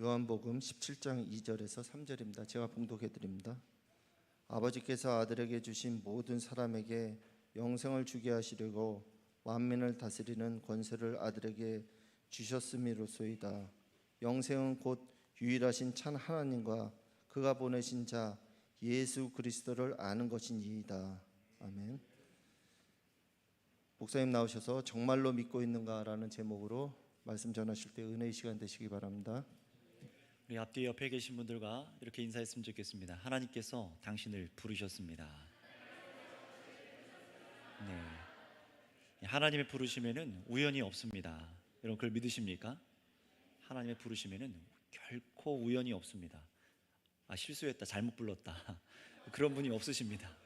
요한복음 17장 2절에서 3절입니다. 제가 봉독해 드립니다. 아버지께서 아들에게 주신 모든 사람에게 영생을 주게 하시려고 만민을 다스리는 권세를 아들에게 주셨음이로소이다. 영생은 곧 유일하신 참 하나님과 그가 보내신 자 예수 그리스도를 아는 것이니이다. 아멘. 목사님 나오셔서 정말로 믿고 있는가라는 제목으로 말씀 전하실 때 은혜의 시간 되시기 바랍니다. 우리 앞뒤 옆에 계신 분들과 이렇게 인사했으면 좋겠습니다. 하나님께서 당신을 부르셨습니다. 네, 하나님의 부르심에는 우연이 없습니다. 여러분 그걸 믿으십니까? 하나님의 부르심에는 결코 우연이 없습니다. 실수했다, 잘못 불렀다 그런 분이 없으십니다.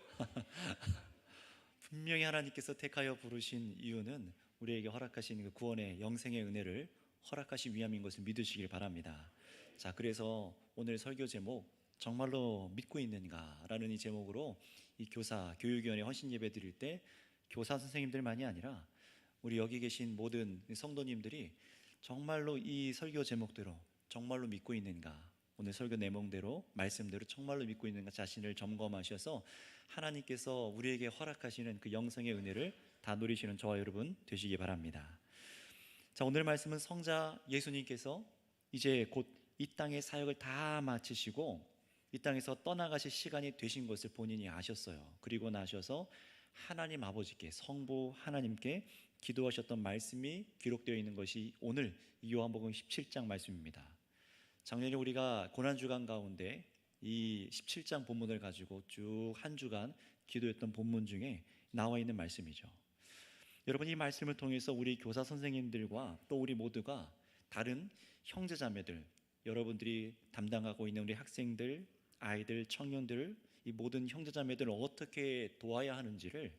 분명히 하나님께서 택하여 부르신 이유는 우리에게 허락하신 그 구원의 영생의 은혜를 허락하신 위함인 것을 믿으시길 바랍니다. 자, 그래서 오늘 설교 제목 정말로 믿고 있는가? 라는 이 제목으로 이 교사, 교육위원회 헌신 예배 드릴 때 교사 선생님들만이 아니라 우리 여기 계신 모든 성도님들이 정말로 이 설교 제목대로 정말로 믿고 있는가? 오늘 설교 내용대로 말씀대로 정말로 믿고 있는가 자신을 점검하셔서 하나님께서 우리에게 허락하시는 그 영생의 은혜를 다 누리시는 저와 여러분 되시기 바랍니다. 자, 오늘 말씀은 성자 예수님께서 이제 곧 이 땅의 사역을 다 마치시고 이 땅에서 떠나가실 시간이 되신 것을 본인이 아셨어요. 그리고 나셔서 하나님 아버지께, 성부 하나님께 기도하셨던 말씀이 기록되어 있는 것이 오늘 요한복음 17장 말씀입니다. 작년에 우리가 고난주간 가운데 이 17장 본문을 가지고 쭉 한 주간 기도했던 본문 중에 나와 있는 말씀이죠. 여러분, 이 말씀을 통해서 우리 교사 선생님들과 또 우리 모두가 다른 형제자매들, 여러분들이 담당하고 있는 우리 학생들, 아이들, 청년들, 이 모든 형제자매들을 어떻게 도와야 하는지를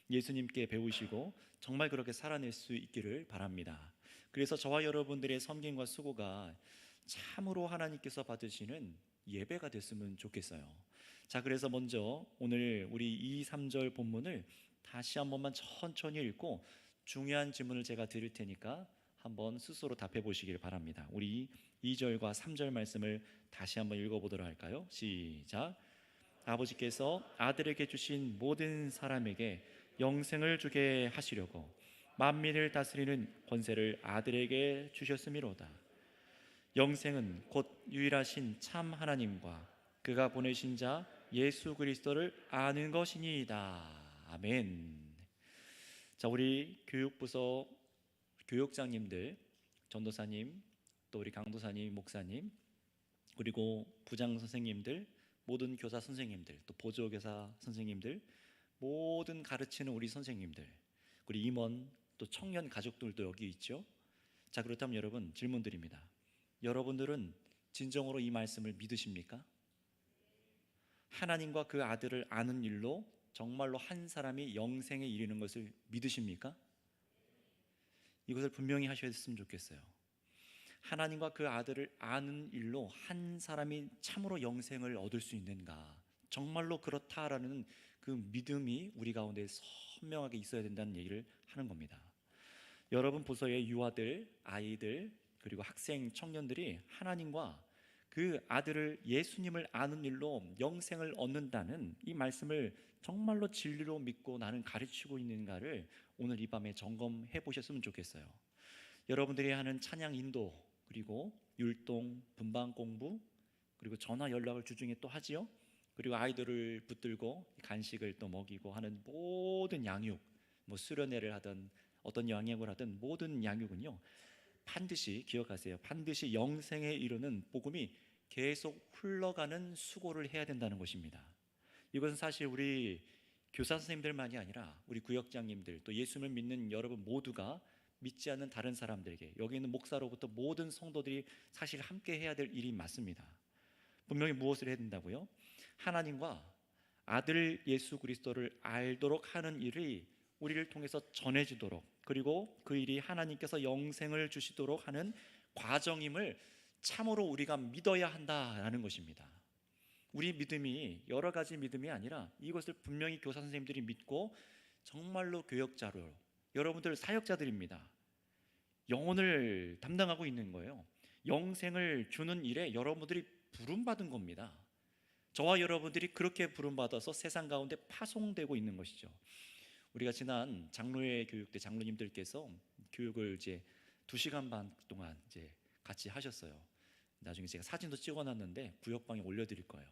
예수님께 배우시고 정말 그렇게 살아낼 수 있기를 바랍니다. 그래서 저와 여러분들의 섬김과 수고가 참으로 하나님께서 받으시는 예배가 됐으면 좋겠어요. 자, 그래서 먼저 오늘 우리 2, 3절 본문을 다시 한 번만 천천히 읽고 중요한 질문을 제가 드릴 테니까 한번 스스로 답해 보시길 바랍니다. 우리 2절과 3절 말씀을 다시 한번 읽어보도록 할까요? 시작. 아버지께서 아들에게 주신 모든 사람에게 영생을 주게 하시려고 만민을 다스리는 권세를 아들에게 주셨음이로다. 영생은 곧 유일하신 참 하나님과 그가 보내신 자 예수 그리스도를 아는 것이니이다. 아멘. 자, 우리 교육부서 교육장님들, 전도사님, 또 우리 강도사님, 목사님, 그리고 부장 선생님들, 모든 교사 선생님들, 또 보조교사 선생님들, 모든 가르치는 우리 선생님들, 우리 임원, 또 청년 가족들도 여기 있죠. 자, 그렇다면 여러분 질문 드립니다. 여러분들은 진정으로 이 말씀을 믿으십니까? 하나님과 그 아들을 아는 일로 정말로 한 사람이 영생에 이르는 것을 믿으십니까? 이것을 분명히 하셨으면 좋겠어요. 하나님과 그 아들을 아는 일로 한 사람이 참으로 영생을 얻을 수 있는가? 정말로 그렇다라는 그 믿음이 우리 가운데 선명하게 있어야 된다는 얘기를 하는 겁니다. 여러분 부서의 유아들, 아이들, 그리고 학생, 청년들이 하나님과 그 아들을, 예수님을 아는 일로 영생을 얻는다는 이 말씀을 정말로 진리로 믿고 나는 가르치고 있는가를 오늘 이 밤에 점검해 보셨으면 좋겠어요. 여러분들이 하는 찬양 인도, 그리고 율동, 분방 공부, 그리고 전화 연락을 주중에 또 하지요. 그리고 아이들을 붙들고 간식을 또 먹이고 하는 모든 양육, 뭐 수련회를 하든 어떤 양육을 하든 모든 양육은요, 반드시 기억하세요. 반드시 영생에 이르는 복음이 계속 흘러가는 수고를 해야 된다는 것입니다. 이것은 사실 우리 교사 선생님들만이 아니라 우리 구역장님들, 또 예수님을 믿는 여러분 모두가 믿지 않는 다른 사람들에게, 여기 있는 목사로부터 모든 성도들이 사실 함께 해야 될 일이 맞습니다. 분명히 무엇을 해야 된다고요? 하나님과 아들 예수 그리스도를 알도록 하는 일이 우리를 통해서 전해지도록, 그리고 그 일이 하나님께서 영생을 주시도록 하는 과정임을 참으로 우리가 믿어야 한다라는 것입니다. 우리 믿음이 여러 가지 믿음이 아니라 이것을 분명히 교사 선생님들이 믿고 정말로 교역자로, 여러분들 사역자들입니다. 영혼을 담당하고 있는 거예요. 영생을 주는 일에 여러분들이 부름받은 겁니다. 저와 여러분들이 그렇게 부름받아서 세상 가운데 파송되고 있는 것이죠. 우리가 지난 장로회 교육 때 장로님들께서 교육을 이제 2시간 반 동안 이제 같이 하셨어요. 나중에 제가 사진도 찍어놨는데 구역방에 올려드릴 거예요.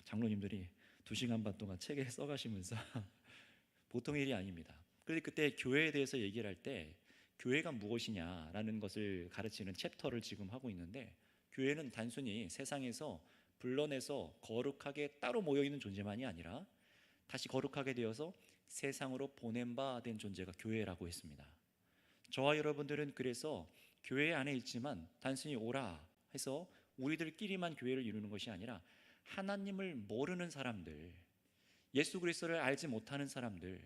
장로님들이 2시간 반 동안 책에 써가시면서 보통 일이 아닙니다. 그런데 그때 교회에 대해서 얘기를 할 때 교회가 무엇이냐라는 것을 가르치는 챕터를 지금 하고 있는데, 교회는 단순히 세상에서 불러내서 거룩하게 따로 모여있는 존재만이 아니라 다시 거룩하게 되어서 세상으로 보낸 바 된 존재가 교회라고 했습니다. 저와 여러분들은 그래서 교회 안에 있지만 단순히 오라 해서 우리들끼리만 교회를 이루는 것이 아니라 하나님을 모르는 사람들, 예수 그리스도를 알지 못하는 사람들,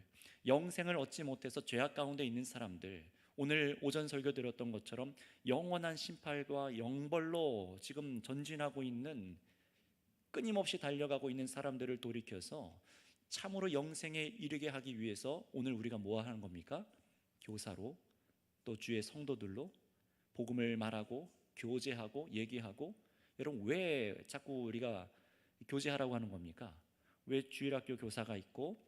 영생을 얻지 못해서 죄악 가운데 있는 사람들, 오늘 오전 설교 들었던 것처럼 영원한 심판과 영벌로 지금 전진하고 있는, 끊임없이 달려가고 있는 사람들을 돌이켜서 참으로 영생에 이르게 하기 위해서 오늘 우리가 뭐 하는 겁니까? 교사로, 또 주의 성도들로 복음을 말하고 교제하고 얘기하고. 여러분, 왜 자꾸 우리가 교제하라고 하는 겁니까? 왜 주일학교 교사가 있고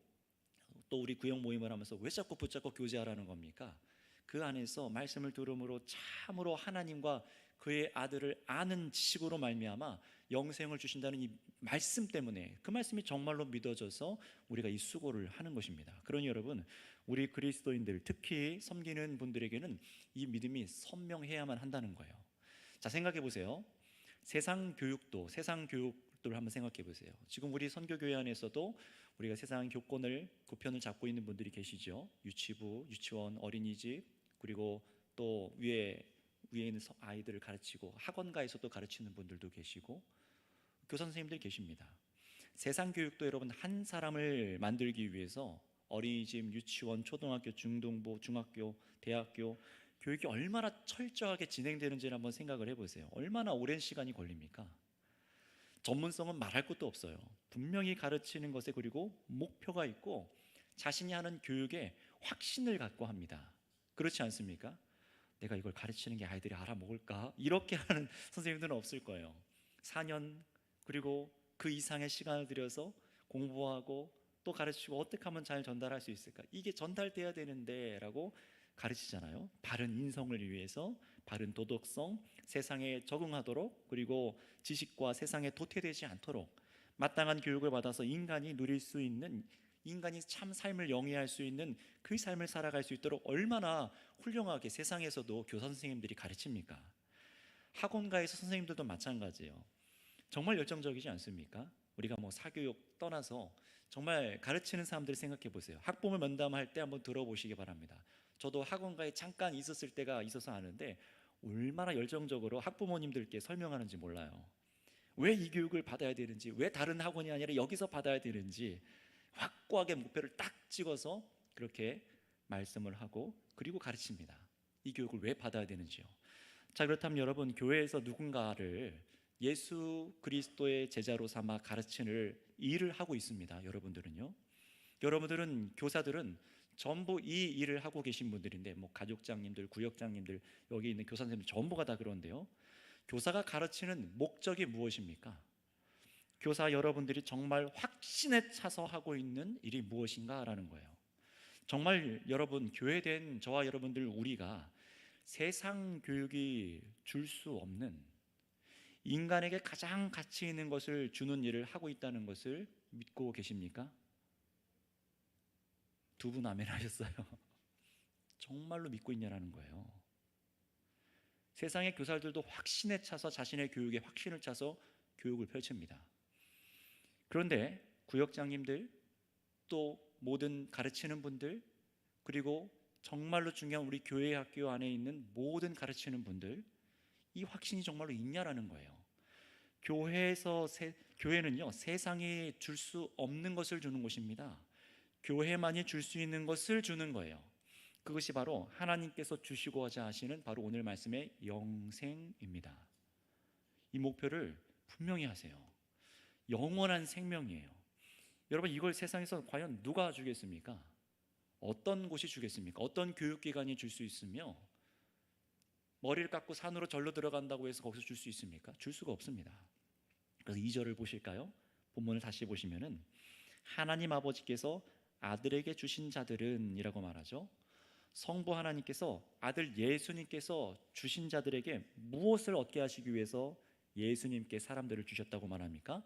또 우리 구역 모임을 하면서 왜 자꾸 붙잡고 교제하라는 겁니까? 그 안에서 말씀을 들음으로 참으로 하나님과 그의 아들을 아는 지식으로 말미암아 영생을 주신다는 이 말씀 때문에, 그 말씀이 정말로 믿어져서 우리가 이 수고를 하는 것입니다. 그러니 여러분, 우리 그리스도인들, 특히 섬기는 분들에게는 이 믿음이 선명해야만 한다는 거예요. 자, 생각해 보세요. 세상 교육들 한번 생각해 보세요. 지금 우리 선교교회 안에서도 우리가 세상 교권을 구편을 잡고 있는 분들이 계시죠. 유치부, 유치원, 어린이집, 그리고 또 위에 있는 아이들을 가르치고 학원가에서도 가르치는 분들도 계시고 교사 선생님들 계십니다. 세상 교육도 여러분 한 사람을 만들기 위해서 어린이집, 유치원, 초등학교, 중등부, 중학교, 대학교 교육이 얼마나 철저하게 진행되는지를 한번 생각을 해보세요. 얼마나 오랜 시간이 걸립니까? 전문성은 말할 것도 없어요. 분명히 가르치는 것에 그리고 목표가 있고 자신이 하는 교육에 확신을 갖고 합니다. 그렇지 않습니까? 내가 이걸 가르치는 게 아이들이 알아먹을까? 이렇게 하는 선생님들은 없을 거예요. 4년 그리고 그 이상의 시간을 들여서 공부하고 또 가르치고 어떻게 하면 잘 전달할 수 있을까? 이게 전달돼야 되는데 라고 가르치잖아요. 바른 인성을 위해서, 바른 도덕성, 세상에 적응하도록, 그리고 지식과 세상에 도태되지 않도록 마땅한 교육을 받아서 인간이 누릴 수 있는, 인간이 참 삶을 영위할 수 있는 그 삶을 살아갈 수 있도록 얼마나 훌륭하게 세상에서도 교사 선생님들이 가르칩니까? 학원가에서 선생님들도 마찬가지예요. 정말 열정적이지 않습니까? 우리가 뭐 사교육 떠나서 정말 가르치는 사람들 생각해 보세요. 학부모 면담할 때 한번 들어보시기 바랍니다. 저도 학원가에 잠깐 있었을 때가 있어서 아는데 얼마나 열정적으로 학부모님들께 설명하는지 몰라요. 왜 이 교육을 받아야 되는지, 왜 다른 학원이 아니라 여기서 받아야 되는지 확고하게 목표를 딱 찍어서 그렇게 말씀을 하고 그리고 가르칩니다. 이 교육을 왜 받아야 되는지요. 자, 그렇다면 여러분, 교회에서 누군가를 예수 그리스도의 제자로 삼아 가르치는 일을 하고 있습니다. 여러분들은요. 여러분들은, 교사들은 전부 이 일을 하고 계신 분들인데, 뭐 가족장님들, 구역장님들, 여기 있는 교사 선생님들 전부가 다 그런데요. 교사가 가르치는 목적이 무엇입니까? 교사 여러분들이 정말 확신에 차서 하고 있는 일이 무엇인가라는 거예요. 정말 여러분, 교회된 저와 여러분들, 우리가 세상 교육이 줄 수 없는, 인간에게 가장 가치 있는 것을 주는 일을 하고 있다는 것을 믿고 계십니까? 두 분 아멘 하셨어요. 정말로 믿고 있냐라는 거예요. 세상의 교사들도 확신에 차서, 자신의 교육에 확신을 차서 교육을 펼칩니다. 그런데 구역장님들, 또 모든 가르치는 분들, 그리고 정말로 중요한 우리 교회 학교 안에 있는 모든 가르치는 분들, 이 확신이 정말로 있냐라는 거예요. 교회는요, 세상이 줄 수 없는 것을 주는 곳입니다. 교회만이 줄 수 있는 것을 주는 거예요. 그것이 바로 하나님께서 주시고자 하시는 바로 오늘 말씀의 영생입니다. 이 목표를 분명히 하세요. 영원한 생명이에요. 여러분, 이걸 세상에서 과연 누가 주겠습니까? 어떤 곳이 주겠습니까? 어떤 교육기관이 줄 수 있으며 머리를 깎고 산으로 절로 들어간다고 해서 거기서 줄 수 있습니까? 줄 수가 없습니다. 그래서 2절을 보실까요? 본문을 다시 보시면은 하나님 아버지께서 아들에게 주신 자들은 이라고 말하죠. 성부 하나님께서 아들 예수님께서 주신 자들에게 무엇을 얻게 하시기 위해서 예수님께 사람들을 주셨다고 말합니까?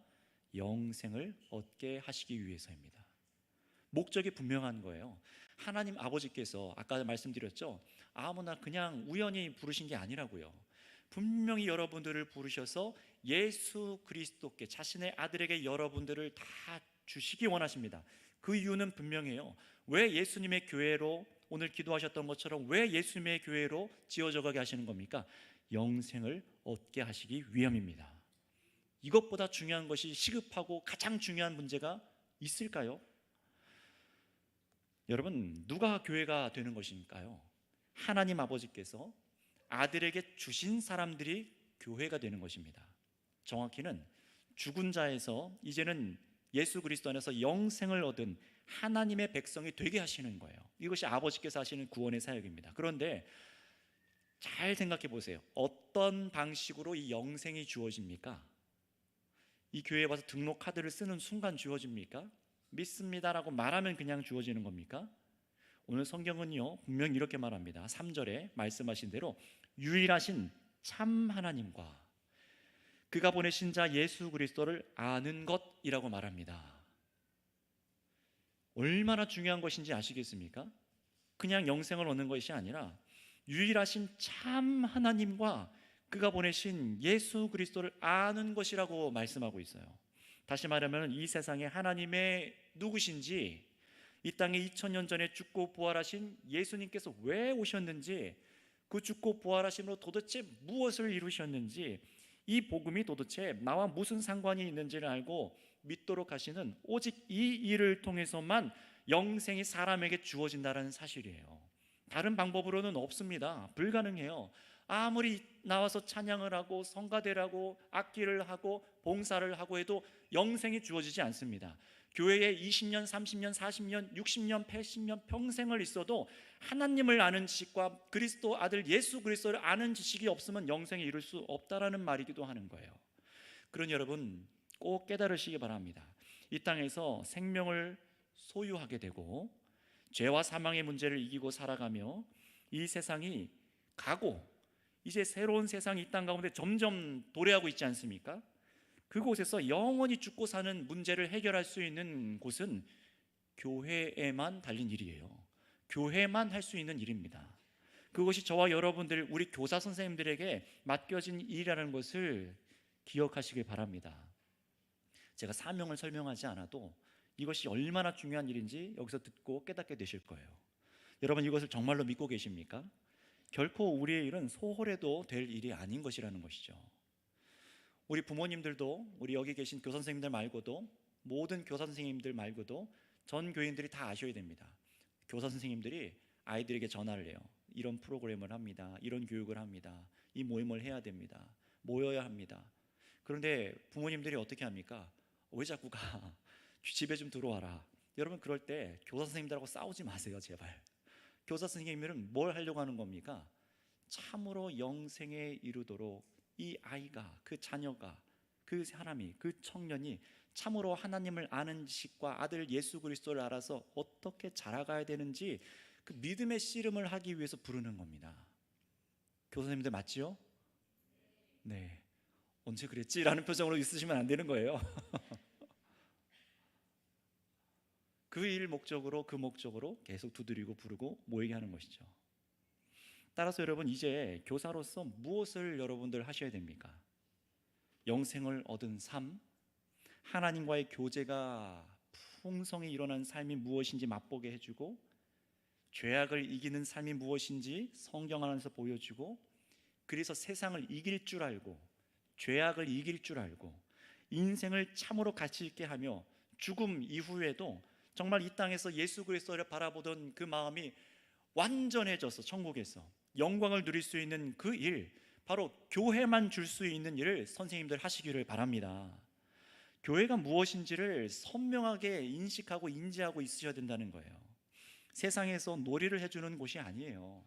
영생을 얻게 하시기 위해서입니다. 목적이 분명한 거예요. 하나님 아버지께서 아까 말씀드렸죠. 아무나 그냥 우연히 부르신 게 아니라고요. 분명히 여러분들을 부르셔서 예수 그리스도께 자신의 아들에게 여러분들을 다 주시기 원하십니다. 그 이유는 분명해요. 왜 예수님의 교회로 오늘 기도하셨던 것처럼 왜 예수님의 교회로 지어져 가게 하시는 겁니까? 영생을 얻게 하시기 위함입니다. 이것보다 중요한 것이 시급하고 가장 중요한 문제가 있을까요? 여러분, 누가 교회가 되는 것일까요? 하나님 아버지께서 아들에게 주신 사람들이 교회가 되는 것입니다. 정확히는 죽은 자에서 이제는 예수 그리스도 안에서 영생을 얻은 하나님의 백성이 되게 하시는 거예요. 이것이 아버지께서 하시는 구원의 사역입니다. 그런데 잘 생각해 보세요. 어떤 방식으로 이 영생이 주어집니까? 이 교회에 와서 등록 카드를 쓰는 순간 주어집니까? 믿습니다라고 말하면 그냥 주어지는 겁니까? 오늘 성경은요 분명히 이렇게 말합니다. 3절에 말씀하신 대로 유일하신 참 하나님과 그가 보내신 자 예수 그리스도를 아는 것이라고 말합니다. 얼마나 중요한 것인지 아시겠습니까? 그냥 영생을 얻는 것이 아니라 유일하신 참 하나님과 그가 보내신 예수 그리스도를 아는 것이라고 말씀하고 있어요. 다시 말하면 이 세상에 하나님의 누구신지, 이 땅에 2000년 전에 죽고 부활하신 예수님께서 왜 오셨는지, 그 죽고 부활하심으로 도대체 무엇을 이루셨는지, 이 복음이 도대체 나와 무슨 상관이 있는지를 알고 믿도록 하시는 오직 이 일을 통해서만 영생이 사람에게 주어진다는 사실이에요. 다른 방법으로는 없습니다. 불가능해요. 아무리 나와서 찬양을 하고 성가대를 하고 악기를 하고 봉사를 하고 해도 영생이 주어지지 않습니다. 교회에 20년, 30년, 40년, 60년, 80년 평생을 있어도 하나님을 아는 지식과 그리스도 아들 예수 그리스도를 아는 지식이 없으면 영생에 이룰 수 없다라는 말이기도 하는 거예요. 그러니 여러분 꼭 깨달으시기 바랍니다. 이 땅에서 생명을 소유하게 되고 죄와 사망의 문제를 이기고 살아가며 이 세상이 가고 이제 새로운 세상이 이 땅 가운데 점점 도래하고 있지 않습니까? 그곳에서 영원히 죽고 사는 문제를 해결할 수 있는 곳은 교회에만 달린 일이에요. 교회만 할 수 있는 일입니다. 그것이 저와 여러분들 우리 교사 선생님들에게 맡겨진 일이라는 것을 기억하시길 바랍니다. 제가 사명을 설명하지 않아도 이것이 얼마나 중요한 일인지 여기서 듣고 깨닫게 되실 거예요. 여러분 이것을 정말로 믿고 계십니까? 결코 우리의 일은 소홀해도 될 일이 아닌 것이라는 것이죠. 우리 부모님들도 우리 여기 계신 교사 선생님들 말고도 모든 교사 선생님들 말고도 전 교인들이 다 아셔야 됩니다. 교사 선생님들이 아이들에게 전화를 해요. 이런 프로그램을 합니다. 이런 교육을 합니다. 이 모임을 해야 됩니다. 모여야 합니다. 그런데 부모님들이 어떻게 합니까? 왜 자꾸 가? 집에 좀 들어와라. 여러분 그럴 때 교사 선생님들하고 싸우지 마세요 제발. 교사 선생님들은 뭘 하려고 하는 겁니까? 참으로 영생에 이르도록 이 아이가, 그 자녀가, 그 사람이, 그 청년이 참으로 하나님을 아는 지식과 아들 예수 그리스도를 알아서 어떻게 자라가야 되는지 그 믿음의 씨름을 하기 위해서 부르는 겁니다. 교사님들 맞지요? 네. 언제 그랬지? 라는 표정으로 있으시면 안 되는 거예요. 그 일 목적으로 그 목적으로 계속 두드리고 부르고 모이게 하는 것이죠. 따라서 여러분 이제 교사로서 무엇을 여러분들 하셔야 됩니까? 영생을 얻은 삶, 하나님과의 교제가 풍성히 일어난 삶이 무엇인지 맛보게 해주고 죄악을 이기는 삶이 무엇인지 성경 안에서 보여주고 그래서 세상을 이길 줄 알고 죄악을 이길 줄 알고 인생을 참으로 가치 있게 하며 죽음 이후에도 정말 이 땅에서 예수 그리스도를 바라보던 그 마음이 완전해져서 천국에서 영광을 누릴 수 있는 그 일, 바로 교회만 줄 수 있는 일을 선생님들 하시기를 바랍니다. 교회가 무엇인지를 선명하게 인식하고 인지하고 있으셔야 된다는 거예요. 세상에서 놀이를 해주는 곳이 아니에요.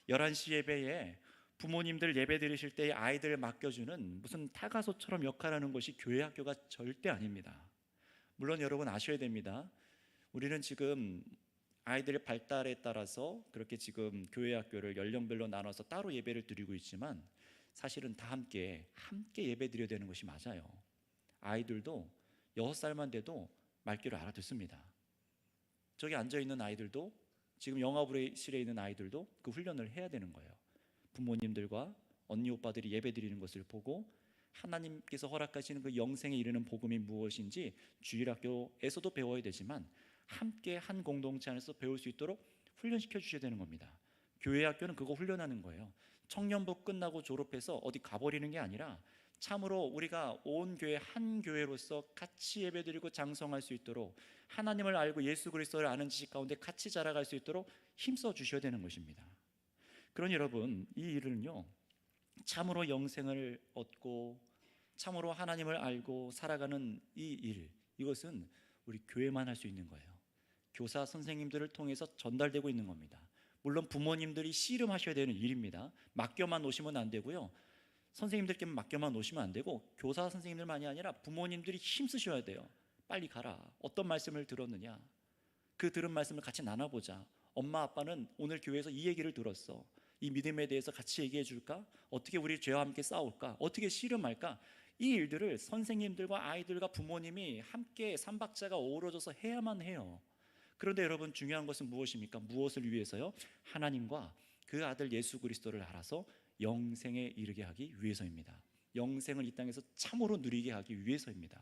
11시 예배에 부모님들 예배 드리실 때 아이들 맡겨주는 무슨 타가소처럼 역할하는 것이 교회 학교가 절대 아닙니다. 물론 여러분 아셔야 됩니다. 우리는 지금 아이들의 발달에 따라서 그렇게 지금 교회 학교를 연령별로 나눠서 따로 예배를 드리고 있지만 사실은 다 함께 예배 드려야 되는 것이 맞아요. 아이들도 6살만 돼도 말귀를 알아듣습니다. 저기 앉아있는 아이들도, 지금 영화부실에 있는 아이들도 그 훈련을 해야 되는 거예요. 부모님들과 언니 오빠들이 예배 드리는 것을 보고 하나님께서 허락하시는 그 영생에 이르는 복음이 무엇인지 주일학교에서도 배워야 되지만 함께 한 공동체 안에서 배울 수 있도록 훈련시켜 주셔야 되는 겁니다. 교회 학교는 그거 훈련하는 거예요. 청년부 끝나고 졸업해서 어디 가버리는 게 아니라 참으로 우리가 온 교회 한 교회로서 같이 예배드리고 장성할 수 있도록, 하나님을 알고 예수 그리스도를 아는 지식 가운데 같이 자라갈 수 있도록 힘써 주셔야 되는 것입니다. 그러니 여러분, 이 일은요, 참으로 영생을 얻고 참으로 하나님을 알고 살아가는 이 일, 이것은 우리 교회만 할 수 있는 거예요. 교사 선생님들을 통해서 전달되고 있는 겁니다. 물론 부모님들이 씨름하셔야 되는 일입니다. 맡겨만 놓으시면 안 되고요, 선생님들께만 맡겨만 놓으시면 안 되고, 교사 선생님들만이 아니라 부모님들이 힘쓰셔야 돼요. 빨리 가라. 어떤 말씀을 들었느냐, 그 들은 말씀을 같이 나눠보자. 엄마 아빠는 오늘 교회에서 이 얘기를 들었어. 이 믿음에 대해서 같이 얘기해 줄까? 어떻게 우리 죄와 함께 싸울까? 어떻게 씨름할까? 이 일들을 선생님들과 아이들과 부모님이 함께 삼박자가 어우러져서 해야만 해요. 그런데 여러분, 중요한 것은 무엇입니까? 무엇을 위해서요? 하나님과 그 아들 예수 그리스도를 알아서 영생에 이르게 하기 위해서입니다. 영생을 이 땅에서 참으로 누리게 하기 위해서입니다.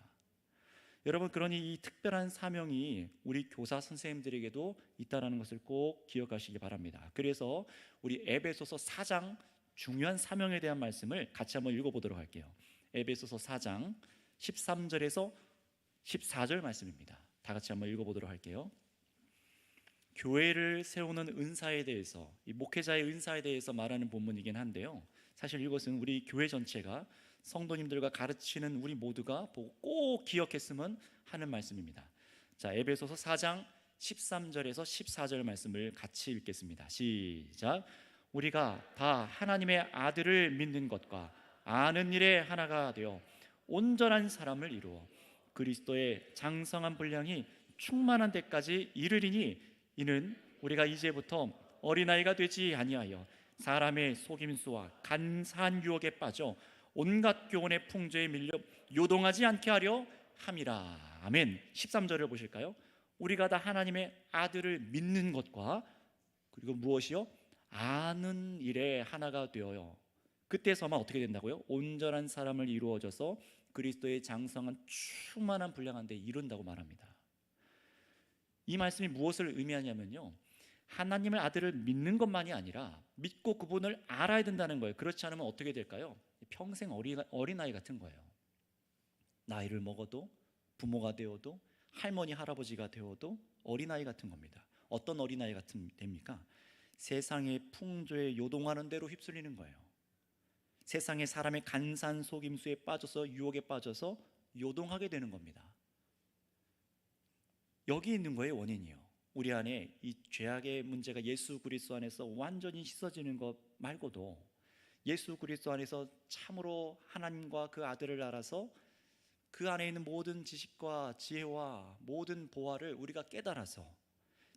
여러분, 그러니 이 특별한 사명이 우리 교사 선생님들에게도 있다는 것을 꼭 기억하시기 바랍니다. 그래서 우리 에베소서 4장 중요한 사명에 대한 말씀을 같이 한번 읽어보도록 할게요. 에베소서 4장 13절에서 14절 말씀입니다. 다 같이 한번 읽어보도록 할게요. 교회를 세우는 은사에 대해서, 이 목회자의 은사에 대해서 말하는 본문이긴 한데요, 사실 이것은 우리 교회 전체가, 성도님들과 가르치는 우리 모두가 보고 꼭 기억했으면 하는 말씀입니다. 자, 에베소서 4장 13절에서 14절 말씀을 같이 읽겠습니다. 시작. 우리가 다 하나님의 아들을 믿는 것과 아는 일에 하나가 되어 온전한 사람을 이루어 그리스도의 장성한 분량이 충만한 데까지 이르리니, 이는 우리가 이제부터 어린아이가 되지 아니하여 사람의 속임수와 간사한 유혹에 빠져 온갖 교훈의 풍조에 밀려 요동하지 않게 하려 함이라. 아멘. 13절을 보실까요? 우리가 다 하나님의 아들을 믿는 것과, 그리고 무엇이요? 아는 일에 하나가 되어요. 그때서만 어떻게 된다고요? 온전한 사람을 이루어져서 그리스도의 장성한 충만한 분량한 데 이룬다고 말합니다. 이 말씀이 무엇을 의미하냐면요, 하나님의 아들을 믿는 것만이 아니라 믿고 그분을 알아야 된다는 거예요. 그렇지 않으면 어떻게 될까요? 평생 어린아이 같은 거예요. 나이를 먹어도, 부모가 되어도, 할머니 할아버지가 되어도 어린아이 같은 겁니다. 어떤 어린아이 같은 됩니까? 세상의 풍조에 요동하는 대로 휩쓸리는 거예요. 세상의 사람의 간사한 속임수에 빠져서, 유혹에 빠져서 요동하게 되는 겁니다. 여기 있는 거예요, 원인이요. 우리 안에 이 죄악의 문제가 예수 그리스도 안에서 완전히 씻어지는 것 말고도, 예수 그리스도 안에서 참으로 하나님과 그 아들을 알아서 그 안에 있는 모든 지식과 지혜와 모든 보화를 우리가 깨달아서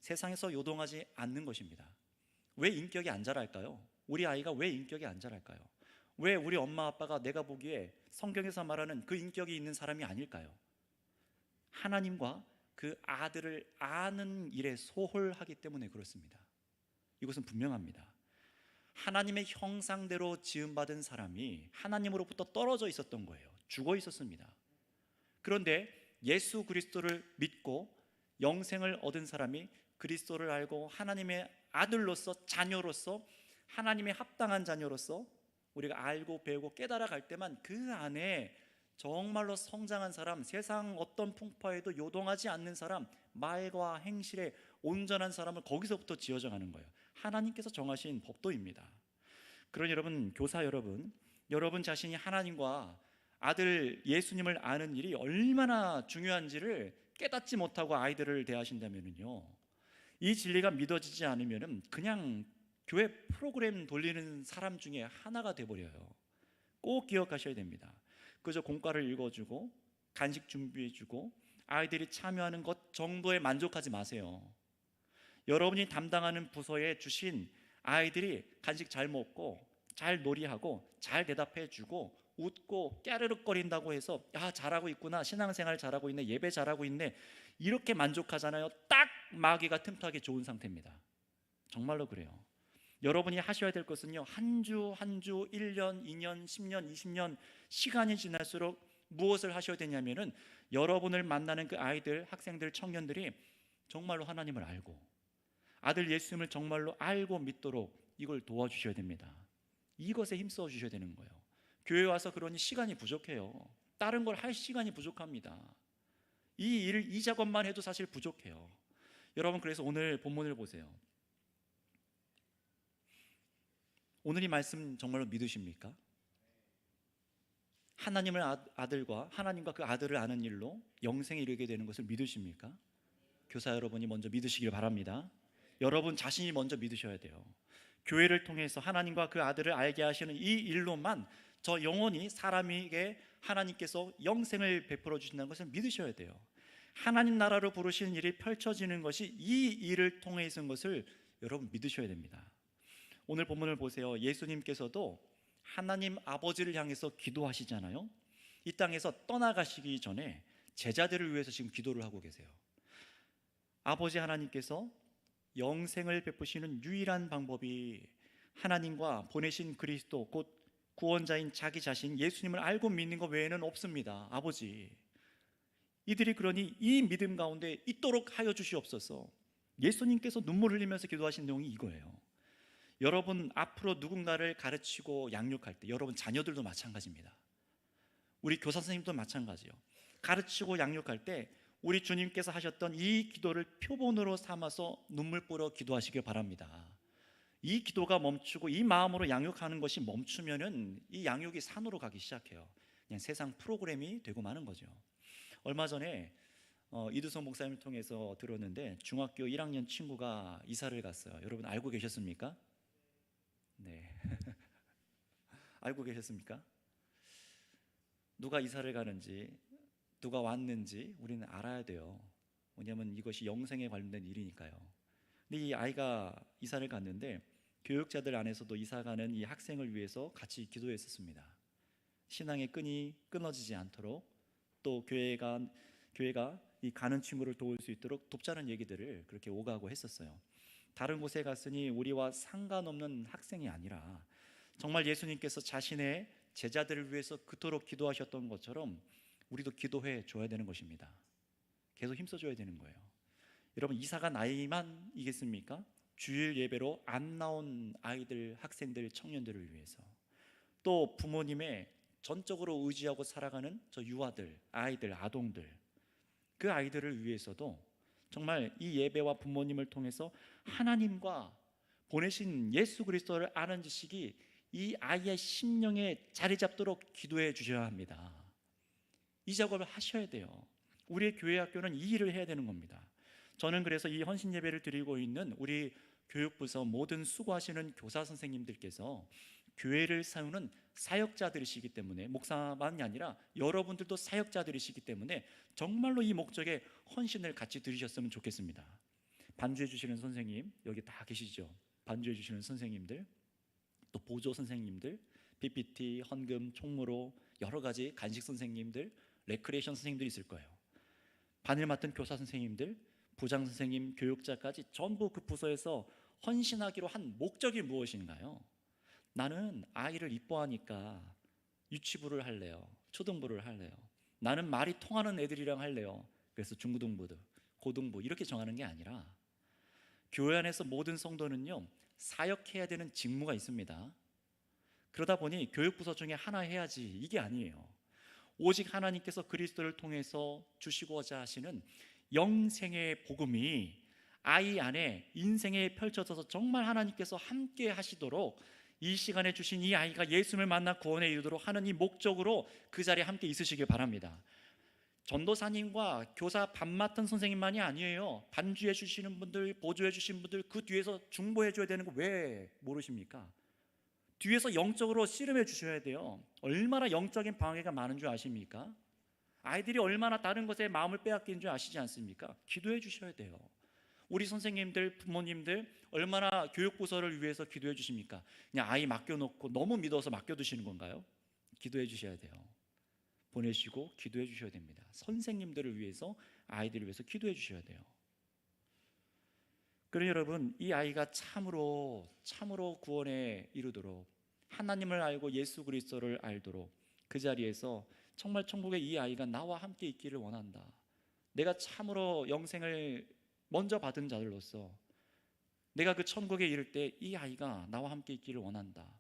세상에서 요동하지 않는 것입니다. 왜 인격이 안 자랄까요? 우리 아이가 왜 인격이 안 자랄까요? 왜 우리 엄마 아빠가 내가 보기에 성경에서 말하는 그 인격이 있는 사람이 아닐까요? 하나님과 그 아들을 아는 일에 소홀하기 때문에 그렇습니다. 이것은 분명합니다. 하나님의 형상대로 지음받은 사람이 하나님으로부터 떨어져 있었던 거예요. 죽어 있었습니다. 그런데 예수 그리스도를 믿고 영생을 얻은 사람이 그리스도를 알고 하나님의 아들로서, 자녀로서, 하나님의 합당한 자녀로서 우리가 알고 배우고 깨달아 갈 때만 그 안에 정말로 성장한 사람, 세상 어떤 풍파에도 요동하지 않는 사람, 말과 행실에 온전한 사람을 거기서부터 지어져 가는 거예요. 하나님께서 정하신 법도입니다. 그러니 여러분, 교사 여러분, 여러분 자신이 하나님과 아들 예수님을 아는 일이 얼마나 중요한지를 깨닫지 못하고 아이들을 대하신다면요, 이 진리가 믿어지지 않으면 그냥 교회 프로그램 돌리는 사람 중에 하나가 돼버려요. 꼭 기억하셔야 됩니다. 그저 공과를 읽어주고 간식 준비해주고 아이들이 참여하는 것 정도에 만족하지 마세요. 여러분이 담당하는 부서에 주신 아이들이 간식 잘 먹고 잘 놀이하고 잘 대답해주고 웃고 깨르륵거린다고 해서 야, 잘하고 있구나, 신앙생활 잘하고 있네, 예배 잘하고 있네, 이렇게 만족하잖아요. 딱 마귀가 틈타기 좋은 상태입니다. 정말로 그래요. 여러분이 하셔야 될 것은요, 한 주 한 주 1년, 2년, 10년, 20년 시간이 지날수록 무엇을 하셔야 되냐면은 여러분을 만나는 그 아이들, 학생들, 청년들이 정말로 하나님을 알고 아들 예수님을 정말로 알고 믿도록 이걸 도와주셔야 됩니다. 이것에 힘써 주셔야 되는 거예요. 교회 와서 그러니 시간이 부족해요. 다른 걸 할 시간이 부족합니다. 이 작업만 해도 사실 부족해요. 여러분, 그래서 오늘 본문을 보세요. 오늘 이 말씀 정말로 믿으십니까? 하나님을 아들과 하나님과 그 아들을 아는 일로 영생에 이르게 되는 것을 믿으십니까? 교사 여러분이 먼저 믿으시길 바랍니다. 여러분 자신이 먼저 믿으셔야 돼요. 교회를 통해서 하나님과 그 아들을 알게 하시는 이 일로만 저 영원히 사람에게 하나님께서 영생을 베풀어 주신다는 것을 믿으셔야 돼요. 하나님 나라로 부르시는 일이 펼쳐지는 것이 이 일을 통해서인 것을 여러분 믿으셔야 됩니다. 오늘 본문을 보세요. 예수님께서도 하나님 아버지를 향해서 기도하시잖아요. 이 땅에서 떠나가시기 전에 제자들을 위해서 지금 기도를 하고 계세요. 아버지 하나님께서 영생을 베푸시는 유일한 방법이 하나님과 보내신 그리스도 곧 구원자인 자기 자신 예수님을 알고 믿는 것 외에는 없습니다. 아버지, 이들이 그러니 이 믿음 가운데 있도록 하여 주시옵소서. 예수님께서 눈물 흘리면서 기도하신 내용이 이거예요. 여러분 앞으로 누군가를 가르치고 양육할 때, 여러분 자녀들도 마찬가지입니다. 우리 교사 선생님도 마찬가지요. 가르치고 양육할 때 우리 주님께서 하셨던 이 기도를 표본으로 삼아서 눈물 뿌려 기도하시길 바랍니다. 이 기도가 멈추고 이 마음으로 양육하는 것이 멈추면은 이 양육이 산으로 가기 시작해요. 그냥 세상 프로그램이 되고 마는 거죠. 얼마 전에 이두성 목사님을 통해서 들었는데 중학교 1학년 친구가 이사를 갔어요. 여러분 알고 계셨습니까? 네. 알고 계셨습니까? 누가 이사를 가는지, 누가 왔는지 우리는 알아야 돼요. 왜냐하면 이것이 영생에 관련된 일이니까요. 근데 이 아이가 이사를 갔는데 교육자들 안에서도 이사가는 이 학생을 위해서 같이 기도했었습니다. 신앙의 끈이 끊어지지 않도록, 또 교회가 이 가는 친구를 도울 수 있도록 돕자는 얘기들을 그렇게 오가고 했었어요. 다른 곳에 갔으니 우리와 상관없는 학생이 아니라 정말 예수님께서 자신의 제자들을 위해서 그토록 기도하셨던 것처럼 우리도 기도해 줘야 되는 것입니다. 계속 힘써줘야 되는 거예요. 여러분 이사가 나이만이겠습니까? 주일 예배로 안 나온 아이들, 학생들, 청년들을 위해서, 또 부모님의 전적으로 의지하고 살아가는 저 유아들, 아이들, 아동들, 그 아이들을 위해서도 정말 이 예배와 부모님을 통해서 하나님과 보내신 예수 그리스도를 아는 지식이 이 아이의 심령에 자리 잡도록 기도해 주셔야 합니다. 이 작업을 하셔야 돼요. 우리의 교회 학교는 이 일을 해야 되는 겁니다. 저는 그래서 이 헌신 예배를 드리고 있는 우리 교육부서 모든 수고하시는 교사 선생님들께서 교회를 세우는 사역자들이시기 때문에, 목사만이 아니라 여러분들도 사역자들이시기 때문에 정말로 이 목적에 헌신을 같이 드리셨으면 좋겠습니다. 반주해 주시는 선생님 여기 다 계시죠? 반주해 주시는 선생님들, 또 보조 선생님들, PPT, 헌금, 총무로 여러 가지 간식 선생님들, 레크레이션 선생님들이 있을 거예요. 반을 맡은 교사 선생님들, 부장 선생님, 교육자까지 전부 그 부서에서 헌신하기로 한 목적이 무엇인가요? 나는 아이를 이뻐하니까 유치부를 할래요, 초등부를 할래요. 나는 말이 통하는 애들이랑 할래요. 그래서 중고등부도, 고등부 이렇게 정하는 게 아니라 교회 안에서 모든 성도는요 사역해야 되는 직무가 있습니다. 그러다 보니 교육부서 중에 하나 해야지 이게 아니에요. 오직 하나님께서 그리스도를 통해서 주시고자 하시는 영생의 복음이 아이 안에 인생에 펼쳐져서 정말 하나님께서 함께 하시도록 이 시간에 주신 이 아이가 예수님을 만나 구원에 이르도록 하는 이 목적으로 그 자리에 함께 있으시길 바랍니다. 전도사님과 교사 밥 맡은 선생님만이 아니에요. 반주해 주시는 분들, 보조해 주신 분들, 그 뒤에서 중보해 줘야 되는 거 왜 모르십니까? 뒤에서 영적으로 씨름해 주셔야 돼요. 얼마나 영적인 방해가 많은 줄 아십니까? 아이들이 얼마나 다른 것에 마음을 빼앗기는 줄 아시지 않습니까? 기도해 주셔야 돼요. 우리 선생님들, 부모님들 얼마나 교육부서를 위해서 기도해 주십니까? 그냥 아이 맡겨놓고 너무 믿어서 맡겨두시는 건가요? 기도해 주셔야 돼요. 보내시고 기도해 주셔야 됩니다. 선생님들을 위해서, 아이들을 위해서 기도해 주셔야 돼요. 그러니 여러분, 이 아이가 참으로 구원에 이르도록, 하나님을 알고 예수 그리스도를 알도록 그 자리에서 정말 천국에 이 아이가 나와 함께 있기를 원한다. 내가 참으로 영생을 먼저 받은 자들로서 내가 그 천국에 이를 때 이 아이가 나와 함께 있기를 원한다.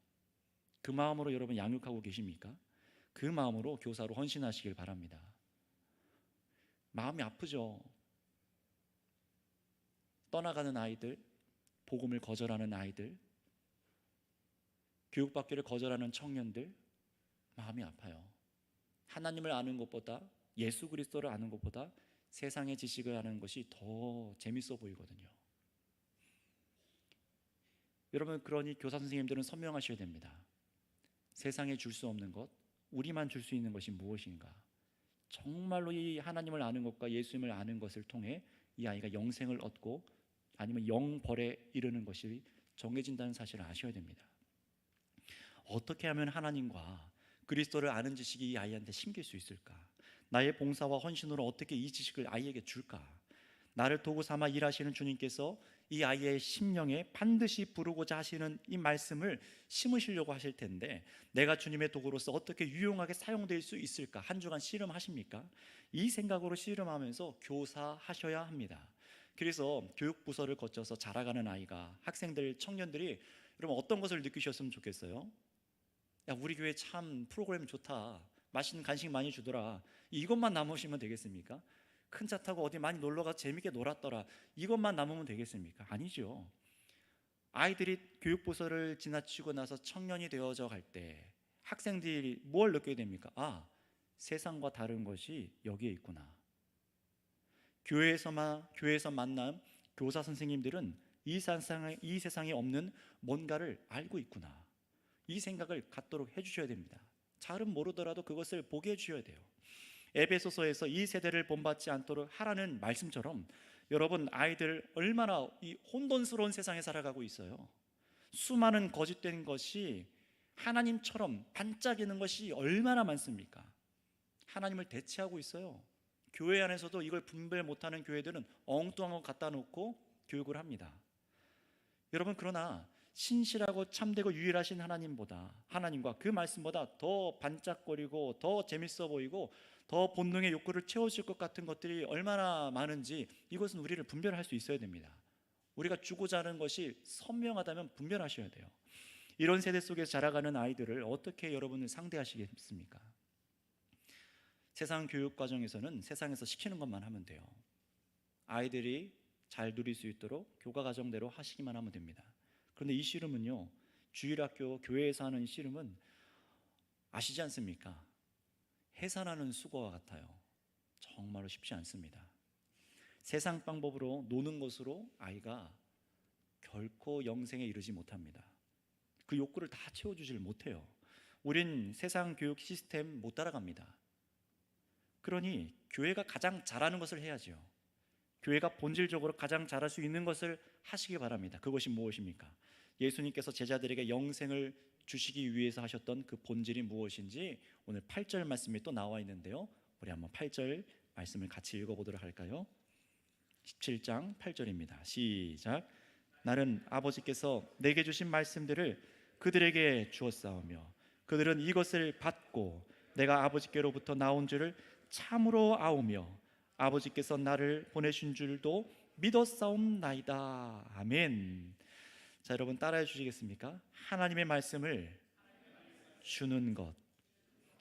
그 마음으로 여러분 양육하고 계십니까? 그 마음으로 교사로 헌신하시길 바랍니다. 마음이 아프죠. 떠나가는 아이들, 복음을 거절하는 아이들, 교육받기를 거절하는 청년들, 마음이 아파요. 하나님을 아는 것보다, 예수 그리스도를 아는 것보다 세상의 지식을 아는 것이 더 재밌어 보이거든요. 여러분, 그러니 교사 선생님들은 선명하셔야 됩니다. 세상에 줄 수 없는 것, 우리만 줄 수 있는 것이 무엇인가? 정말로 이 하나님을 아는 것과 예수님을 아는 것을 통해 이 아이가 영생을 얻고 아니면 영벌에 이르는 것이 정해진다는 사실을 아셔야 됩니다. 어떻게 하면 하나님과 그리스도를 아는 지식이 이 아이한테 심길 수 있을까? 나의 봉사와 헌신으로 어떻게 이 지식을 아이에게 줄까? 나를 도구 삼아 일하시는 주님께서 이 아이의 심령에 반드시 부르고자 하시는 이 말씀을 심으시려고 하실 텐데, 내가 주님의 도구로서 어떻게 유용하게 사용될 수 있을까? 한 주간 씨름하십니까? 이 생각으로 씨름하면서 교사하셔야 합니다. 그래서 교육부서를 거쳐서 자라가는 아이가, 학생들, 청년들이 여러분 어떤 것을 느끼셨으면 좋겠어요? 야, 우리 교회 참 프로그램 좋다, 맛있는 간식 많이 주더라, 이것만 남으시면 되겠습니까? 큰 차 타고 어디 많이 놀러가 재밌게 놀았더라, 이것만 남으면 되겠습니까? 아니죠. 아이들이 교육부서를 지나치고 나서 청년이 되어져 갈 때 학생들이 뭘 느끼게 됩니까? 아, 세상과 다른 것이 여기에 있구나. 교회에서 만난 교사 선생님들은 이 세상에 없는 뭔가를 알고 있구나. 이 생각을 갖도록 해주셔야 됩니다. 잘은 모르더라도 그것을 보게 해주셔야 돼요. 에베소서에서 이 세대를 본받지 않도록 하라는 말씀처럼 여러분, 아이들 얼마나 이 혼돈스러운 세상에 살아가고 있어요. 수많은 거짓된 것이 하나님처럼 반짝이는 것이 얼마나 많습니까? 하나님을 대체하고 있어요. 교회 안에서도 이걸 분별 못하는 교회들은 엉뚱한 거 갖다 놓고 교육을 합니다. 여러분, 그러나 신실하고 참되고 유일하신 하나님과 그 말씀보다 더 반짝거리고 더 재밌어 보이고 더 본능의 욕구를 채워줄 것 같은 것들이 얼마나 많은지, 이것은 우리를 분별할 수 있어야 됩니다. 우리가 주고자 하는 것이 선명하다면 분별하셔야 돼요. 이런 세대 속에서 자라가는 아이들을 어떻게 여러분은 상대하시겠습니까? 세상 교육 과정에서는 세상에서 시키는 것만 하면 돼요. 아이들이 잘 누릴 수 있도록 교과 과정대로 하시기만 하면 됩니다. 그런데 이 씨름은요, 주일학교 교회에서 하는 씨름은 아시지 않습니까? 해산하는 수고와 같아요. 정말로 쉽지 않습니다. 세상 방법으로 노는 것으로 아이가 결코 영생에 이르지 못합니다. 그 욕구를 다 채워주질 못해요. 우린 세상 교육 시스템 못 따라갑니다. 그러니 교회가 가장 잘하는 것을 해야죠. 교회가 본질적으로 가장 잘할 수 있는 것을 하시기 바랍니다. 그것이 무엇입니까? 예수님께서 제자들에게 영생을 주시기 위해서 하셨던 그 본질이 무엇인지 오늘 8절 말씀이 또 나와 있는데요, 우리 한번 8절 말씀을 같이 읽어보도록 할까요? 17장 8절입니다. 시작. 나는 아버지께서 내게 주신 말씀들을 그들에게 주었사오며 그들은 이것을 받고 내가 아버지께로부터 나온 줄을 참으로 아오며 아버지께서 나를 보내신 줄도 믿었사옵나이다. 아멘. 자, 여러분 따라해 주시겠습니까? 하나님의 말씀을 주는 것,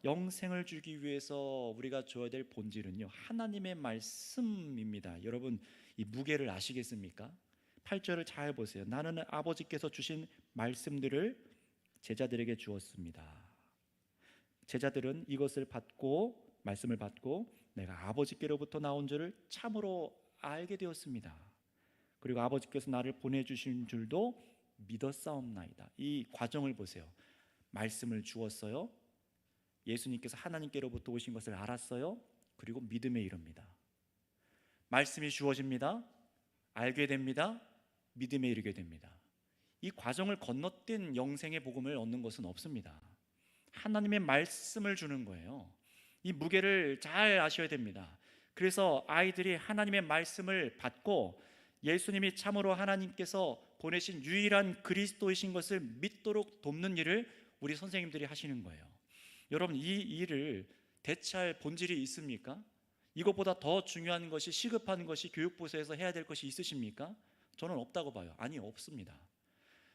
영생을 주기 위해서 우리가 줘야 될 본질은요, 하나님의 말씀입니다. 여러분, 이 무게를 아시겠습니까? 8절을 잘 보세요. 나는 아버지께서 주신 말씀들을 제자들에게 주었습니다. 제자들은 이것을 받고 말씀을 받고 내가 아버지께로부터 나온 줄을 참으로 알게 되었습니다. 그리고 아버지께서 나를 보내주신 줄도 믿었사옵나이다. 이 과정을 보세요. 말씀을 주었어요. 예수님께서 하나님께로부터 오신 것을 알았어요. 그리고 믿음에 이릅니다. 말씀이 주어집니다. 알게 됩니다. 믿음에 이르게 됩니다. 이 과정을 건너뛴 영생의 복음을 얻는 것은 없습니다. 하나님의 말씀을 주는 거예요. 이 무게를 잘 아셔야 됩니다. 그래서 아이들이 하나님의 말씀을 받고 예수님이 참으로 하나님께서 보내신 유일한 그리스도이신 것을 믿도록 돕는 일을 우리 선생님들이 하시는 거예요. 여러분, 이 일을 대체할 본질이 있습니까? 이것보다 더 중요한 것이, 시급한 것이 교육부서에서 해야 될 것이 있으십니까? 저는 없다고 봐요. 아니, 없습니다.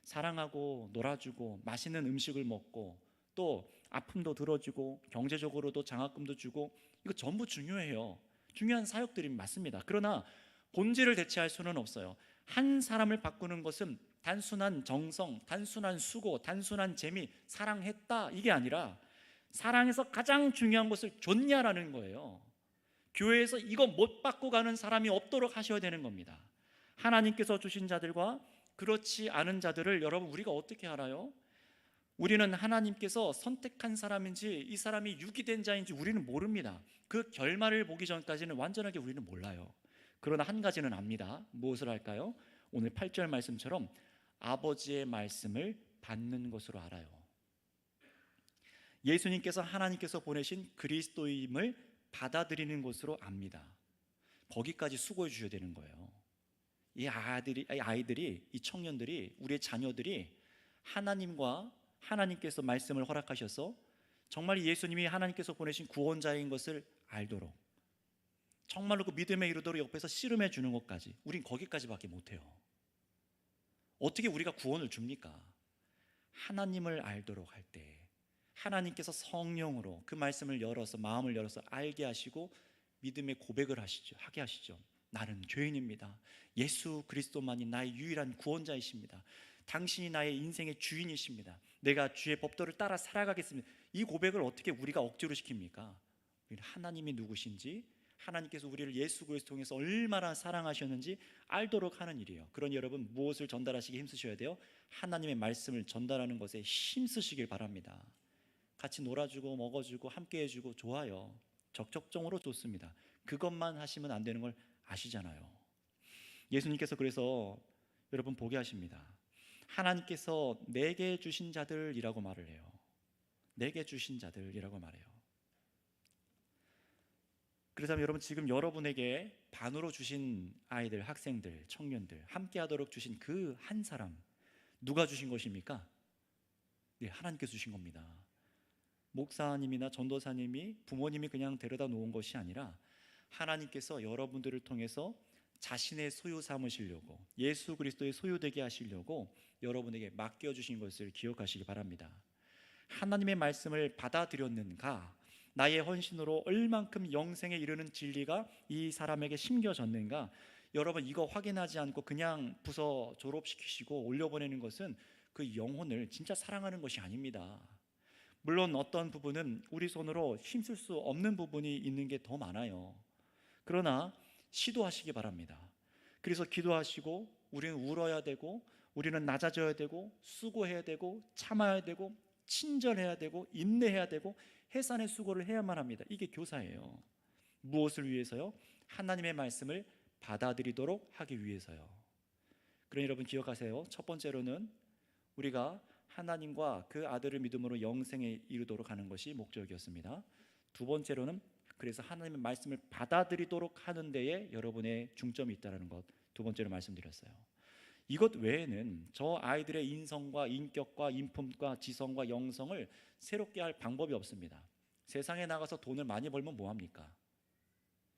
사랑하고 놀아주고 맛있는 음식을 먹고 또 아픔도 들어주고 경제적으로도 장학금도 주고, 이거 전부 중요해요. 중요한 사역들이 맞습니다. 그러나 본질을 대체할 수는 없어요. 한 사람을 바꾸는 것은 단순한 정성, 단순한 수고, 단순한 재미, 사랑했다 이게 아니라 사랑에서 가장 중요한 것을 줬냐라는 거예요. 교회에서 이거 못 받고 가는 사람이 없도록 하셔야 되는 겁니다. 하나님께서 주신 자들과 그렇지 않은 자들을 여러분 우리가 어떻게 알아요? 우리는 하나님께서 선택한 사람인지 이 사람이 유기된 자인지 우리는 모릅니다. 그 결말을 보기 전까지는 완전하게 우리는 몰라요. 그러나 한 가지는 압니다. 무엇을 할까요? 오늘 8절 말씀처럼 아버지의 말씀을 받는 것으로 알아요. 예수님께서 하나님께서 보내신 그리스도임을 받아들이는 것으로 압니다. 거기까지 수고해 주셔야 되는 거예요. 이 아이들이, 이 청년들이, 우리의 자녀들이 하나님께서 말씀을 허락하셔서 정말 예수님이 하나님께서 보내신 구원자인 것을 알도록, 정말로 그 믿음에 이르도록 옆에서 씨름해 주는 것까지, 우린 거기까지밖에 못해요. 어떻게 우리가 구원을 줍니까? 하나님을 알도록 할 때 하나님께서 성령으로 그 말씀을 열어서, 마음을 열어서 알게 하시고 믿음의 고백을 하게 하시죠. 나는 죄인입니다. 예수 그리스도만이 나의 유일한 구원자이십니다. 당신이 나의 인생의 주인이십니다. 내가 주의 법도를 따라 살아가겠습니다. 이 고백을 어떻게 우리가 억지로 시킵니까? 하나님이 누구신지, 하나님께서 우리를 예수 그리스도 통해서 얼마나 사랑하셨는지 알도록 하는 일이에요. 그러니 여러분, 무엇을 전달하시기 힘쓰셔야 돼요? 하나님의 말씀을 전달하는 것에 힘쓰시길 바랍니다. 같이 놀아주고 먹어주고 함께 해주고 좋아요. 적극적으로 좋습니다. 그것만 하시면 안 되는 걸 아시잖아요. 예수님께서 그래서 여러분 보게 하십니다. 하나님께서 내게 주신 자들이라고 말을 해요. 내게 주신 자들이라고 말해요. 그렇다면 여러분, 지금 여러분에게 반으로 주신 아이들, 학생들, 청년들, 함께 하도록 주신 그 한 사람, 누가 주신 것입니까? 네, 하나님께서 주신 겁니다. 목사님이나 전도사님이, 부모님이 그냥 데려다 놓은 것이 아니라 하나님께서 여러분들을 통해서 자신의 소유 삼으시려고, 예수 그리스도의 소유되게 하시려고 여러분에게 맡겨주신 것을 기억하시기 바랍니다. 하나님의 말씀을 받아들였는가, 나의 헌신으로 얼만큼 영생에 이르는 진리가 이 사람에게 심겨졌는가, 여러분 이거 확인하지 않고 그냥 부서 졸업시키시고 올려보내는 것은 그 영혼을 진짜 사랑하는 것이 아닙니다. 물론 어떤 부분은 우리 손으로 힘쓸 수 없는 부분이 있는 게 더 많아요. 그러나 시도하시기 바랍니다. 그래서 기도하시고, 우리는 울어야 되고, 우리는 낮아져야 되고, 수고해야 되고, 참아야 되고, 친절해야 되고, 인내해야 되고, 해산의 수고를 해야만 합니다. 이게 교사예요. 무엇을 위해서요? 하나님의 말씀을 받아들이도록 하기 위해서요. 그러니 여러분 기억하세요. 첫 번째로는 우리가 하나님과 그 아들을 믿음으로 영생에 이르도록 하는 것이 목적이었습니다. 두 번째로는 그래서 하나님의 말씀을 받아들이도록 하는 데에 여러분의 중점이 있다는 것, 두 번째로 말씀드렸어요. 이것 외에는 저 아이들의 인성과 인격과 인품과 지성과 영성을 새롭게 할 방법이 없습니다. 세상에 나가서 돈을 많이 벌면 뭐합니까?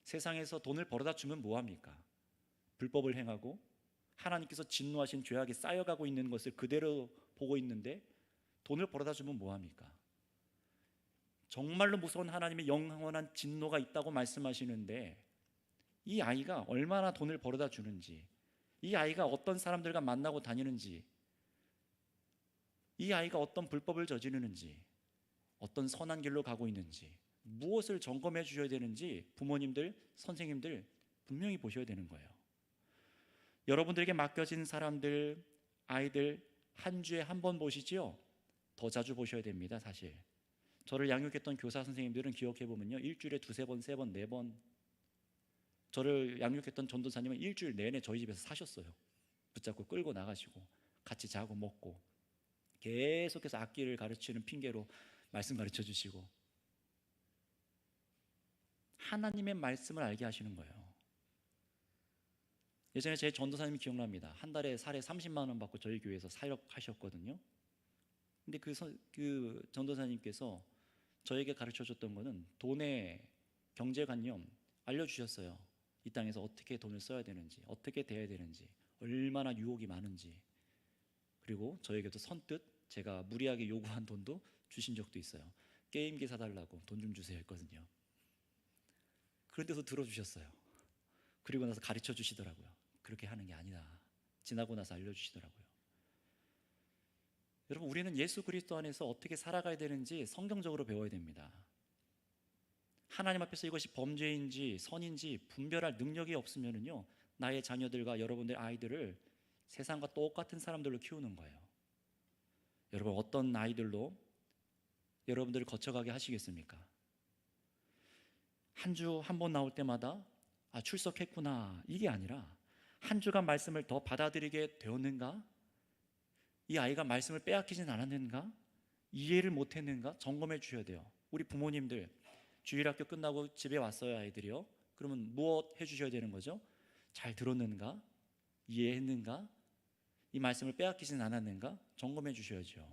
세상에서 돈을 벌어다 주면 뭐합니까? 불법을 행하고 하나님께서 진노하신 죄악이 쌓여가고 있는 것을 그대로 보고 있는데 돈을 벌어다 주면 뭐합니까? 정말로 무서운 하나님의 영원한 진노가 있다고 말씀하시는데 이 아이가 얼마나 돈을 벌어다 주는지, 이 아이가 어떤 사람들과 만나고 다니는지, 이 아이가 어떤 불법을 저지르는지, 어떤 선한 길로 가고 있는지 무엇을 점검해 주셔야 되는지 부모님들, 선생님들 분명히 보셔야 되는 거예요. 여러분들에게 맡겨진 사람들, 아이들 한 주에 한 번 보시지요? 더 자주 보셔야 됩니다. 사실 저를 양육했던 교사 선생님들은 기억해 보면요, 일주일에 두세 번, 세 번, 네 번. 저를 양육했던 전도사님은 일주일 내내 저희 집에서 사셨어요. 붙잡고 끌고 나가시고 같이 자고 먹고 계속해서 악기를 가르치는 핑계로 말씀 가르쳐 주시고 하나님의 말씀을 알게 하시는 거예요. 예전에 제 전도사님이 기억납니다. 한 달에 살에 30만 원 받고 저희 교회에서 사역하셨거든요. 근데 그 전도사님께서 저에게 가르쳐 줬던 거는 돈의 경제관념 알려주셨어요. 이 땅에서 어떻게 돈을 써야 되는지, 어떻게 대해야 되는지, 얼마나 유혹이 많은지. 그리고 저에게도 선뜻 제가 무리하게 요구한 돈도 주신 적도 있어요. 게임기 사달라고 돈 좀 주세요 했거든요. 그런데도 들어주셨어요. 그리고 나서 가르쳐 주시더라고요. 그렇게 하는 게 아니다. 지나고 나서 알려주시더라고요. 여러분, 우리는 예수 그리스도 안에서 어떻게 살아가야 되는지 성경적으로 배워야 됩니다. 하나님 앞에서 이것이 범죄인지 선인지 분별할 능력이 없으면요, 나의 자녀들과 여러분들 아이들을 세상과 똑같은 사람들로 키우는 거예요. 여러분, 어떤 아이들로 여러분들을 거쳐가게 하시겠습니까? 한 주 한 번 나올 때마다 출석했구나, 이게 아니라 한 주간 말씀을 더 받아들이게 되었는가? 이 아이가 말씀을 빼앗기진 않았는가? 이해를 못했는가? 점검해 주셔야 돼요. 우리 부모님들 주일학교 끝나고 집에 왔어요, 아이들이요. 그러면 무엇 해주셔야 되는 거죠? 잘 들었는가? 이해했는가? 이 말씀을 빼앗기진 않았는가? 점검해 주셔야죠.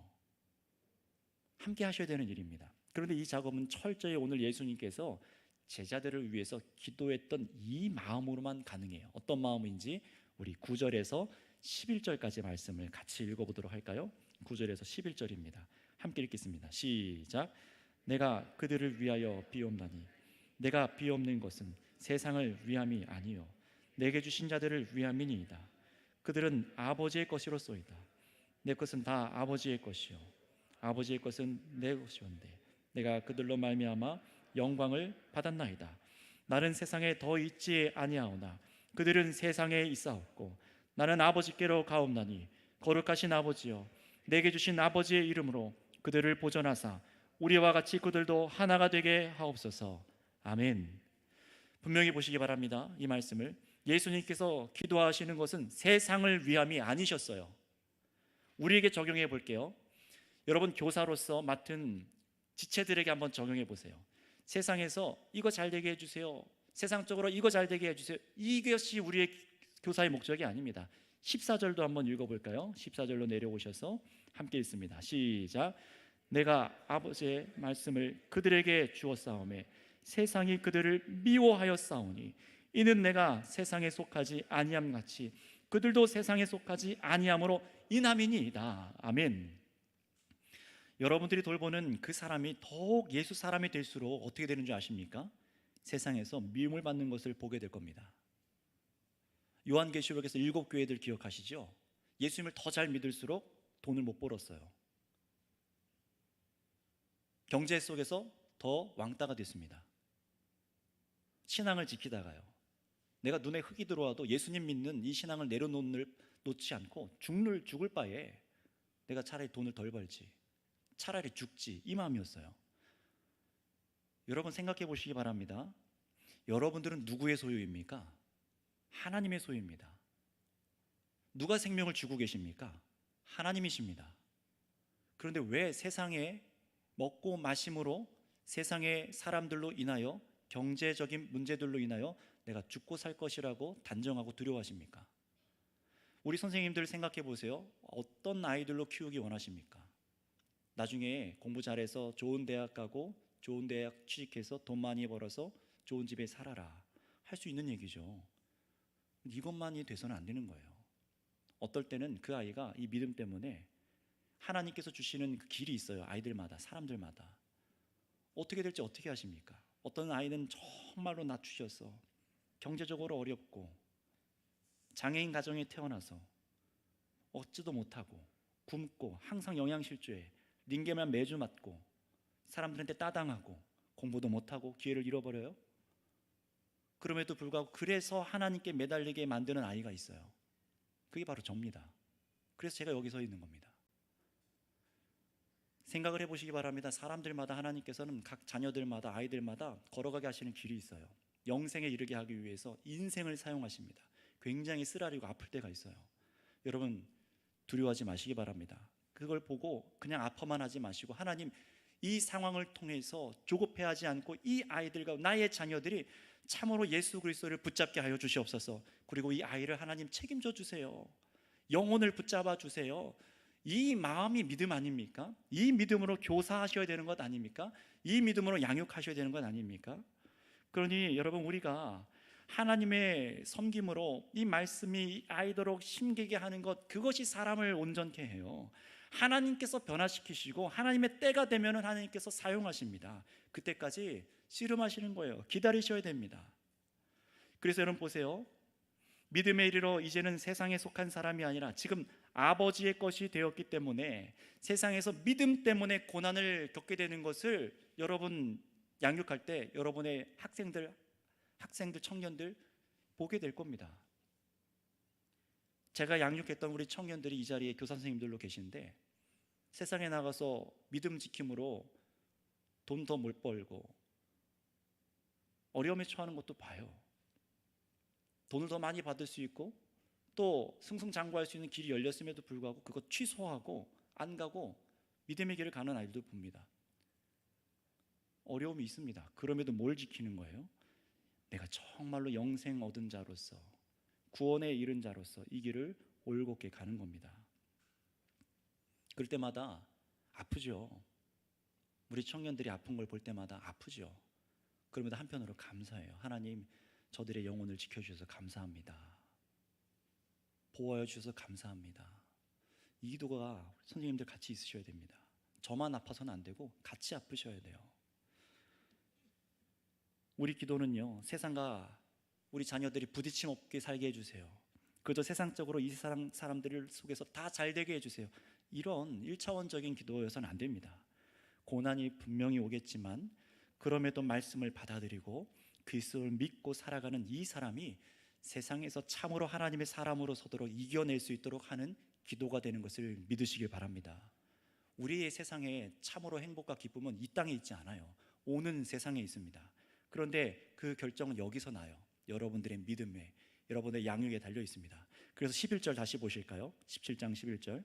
함께 하셔야 되는 일입니다. 그런데 이 작업은 철저히 오늘 예수님께서 제자들을 위해서 기도했던 이 마음으로만 가능해요. 어떤 마음인지 우리 9절에서 11절까지 말씀을 같이 읽어보도록 할까요? 9절에서 11절입니다. 함께 읽겠습니다. 시작. 내가 그들을 위하여 비옵나니 내가 비옵는 것은 세상을 위함이 아니요 내게 주신 자들을 위함이니이다. 그들은 아버지의 것이로소이다. 내 것은 다 아버지의 것이요 아버지의 것은 내 것이온데 내가 그들로 말미암아 영광을 받았나이다. 나는 세상에 더 있지 아니하오나 그들은 세상에 있사옵고 나는 아버지께로 가옵나니 거룩하신 아버지여 내게 주신 아버지의 이름으로 그들을 보존하사 우리와 같이 그들도 하나가 되게 하옵소서. 아멘. 분명히 보시기 바랍니다. 이 말씀을 예수님께서 기도하시는 것은 세상을 위함이 아니셨어요. 우리에게 적용해 볼게요. 여러분, 교사로서 맡은 지체들에게 한번 적용해 보세요. 세상에서 이거 잘 되게 해주세요, 세상적으로 이거 잘 되게 해주세요, 이것이 우리의 교사의 목적이 아닙니다. 14절도 한번 읽어볼까요? 14절로 내려오셔서 함께 읽습니다. 시작. 내가 아버지의 말씀을 그들에게 주었사오매 세상이 그들을 미워하였사오니 이는 내가 세상에 속하지 아니함같이 그들도 세상에 속하지 아니함으로 인함이니이다. 아멘. 여러분들이 돌보는 그 사람이 더욱 예수 사람이 될수록 어떻게 되는 줄 아십니까? 세상에서 미움을 받는 것을 보게 될 겁니다. 요한계시록에서 7교회들 기억하시죠? 예수님을 더 잘 믿을수록 돈을 못 벌었어요. 경제 속에서 더 왕따가 됐습니다. 신앙을 지키다가요, 내가 눈에 흙이 들어와도 예수님 믿는 이 신앙을 내려놓지 않고 죽을 바에 내가 차라리 돈을 덜 벌지, 차라리 죽지, 이 마음이었어요. 여러분, 생각해 보시기 바랍니다. 여러분들은 누구의 소유입니까? 하나님의 소유입니다. 누가 생명을 주고 계십니까? 하나님이십니다. 그런데 왜 세상에 먹고 마심으로, 세상의 사람들로 인하여, 경제적인 문제들로 인하여 내가 죽고 살 것이라고 단정하고 두려워하십니까? 우리 선생님들 생각해 보세요. 어떤 아이들로 키우기 원하십니까? 나중에 공부 잘해서 좋은 대학 가고 좋은 대학 취직해서 돈 많이 벌어서 좋은 집에 살아라, 할 수 있는 얘기죠. 이것만이 돼서는 안 되는 거예요. 어떨 때는 그 아이가 이 믿음 때문에 하나님께서 주시는 그 길이 있어요. 아이들마다, 사람들마다. 어떻게 될지 어떻게 하십니까? 어떤 아이는 정말로 낮추셔서 경제적으로 어렵고 장애인 가정에 태어나서 얻지도 못하고 굶고 항상 영양실조에 링게만 매주 맞고 사람들한테 따당하고 공부도 못하고 기회를 잃어버려요. 그럼에도 불구하고 그래서 하나님께 매달리게 만드는 아이가 있어요. 그게 바로 저입니다. 그래서 제가 여기 서 있는 겁니다. 생각을 해보시기 바랍니다. 사람들마다 하나님께서는 각 자녀들마다 아이들마다 걸어가게 하시는 길이 있어요. 영생에 이르게 하기 위해서 인생을 사용하십니다. 굉장히 쓰라리고 아플 때가 있어요. 여러분 두려워하지 마시기 바랍니다. 그걸 보고 그냥 아파만 하지 마시고 하나님 이 상황을 통해서 조급해하지 않고 이 아이들과 나의 자녀들이 참으로 예수 그리스도를 붙잡게 하여 주시옵소서. 그리고 이 아이를 하나님 책임져 주세요. 영혼을 붙잡아 주세요. 이 마음이 믿음 아닙니까? 이 믿음으로 교사하셔야 되는 것 아닙니까? 이 믿음으로 양육하셔야 되는 것 아닙니까? 그러니 여러분 우리가 하나님의 섬김으로 이 말씀이 아이도록 심기게 하는 것, 그것이 사람을 온전케 해요. 하나님께서 변화시키시고 하나님의 때가 되면 하나님께서 사용하십니다. 그때까지 씨름하시는 거예요. 기다리셔야 됩니다. 그래서 여러분 보세요. 믿음에 이르러 이제는 세상에 속한 사람이 아니라 지금 아버지의 것이 되었기 때문에 세상에서 믿음 때문에 고난을 겪게 되는 것을 여러분 양육할 때 여러분의 학생들, 청년들 보게 될 겁니다. 제가 양육했던 우리 청년들이 이 자리에 교사 선생님들로 계신데 세상에 나가서 믿음 지킴으로 돈 더 못 벌고 어려움에 처하는 것도 봐요. 돈을 더 많이 받을 수 있고 또 승승장구할 수 있는 길이 열렸음에도 불구하고 그거 취소하고 안 가고 믿음의 길을 가는 아이들도 봅니다. 어려움이 있습니다. 그럼에도 뭘 지키는 거예요? 내가 정말로 영생 얻은 자로서 구원에 이른 자로서 이 길을 올곧게 가는 겁니다. 그럴 때마다 아프죠. 우리 청년들이 아픈 걸 볼 때마다 아프죠. 그럼에도 한편으로 감사해요. 하나님 저들의 영혼을 지켜주셔서 감사합니다. 보호하여 주셔서 감사합니다. 이 기도가 선생님들 같이 있으셔야 됩니다. 저만 아파서는 안 되고 같이 아프셔야 돼요. 우리 기도는요, 세상과 우리 자녀들이 부딪힘 없게 살게 해주세요. 그저 세상적으로 이 세상 사람들 속에서 다 잘 되게 해주세요. 이런 1차원적인 기도여서는 안 됩니다. 고난이 분명히 오겠지만 그럼에도 말씀을 받아들이고 그리스도를 믿고 살아가는 이 사람이 세상에서 참으로 하나님의 사람으로 서도록 이겨낼 수 있도록 하는 기도가 되는 것을 믿으시길 바랍니다. 우리의 세상에 참으로 행복과 기쁨은 이 땅에 있지 않아요. 오는 세상에 있습니다. 그런데 그 결정은 여기서 나요. 여러분들의 믿음에, 여러분의 양육에 달려 있습니다. 그래서 11절 다시 보실까요? 17장 11절.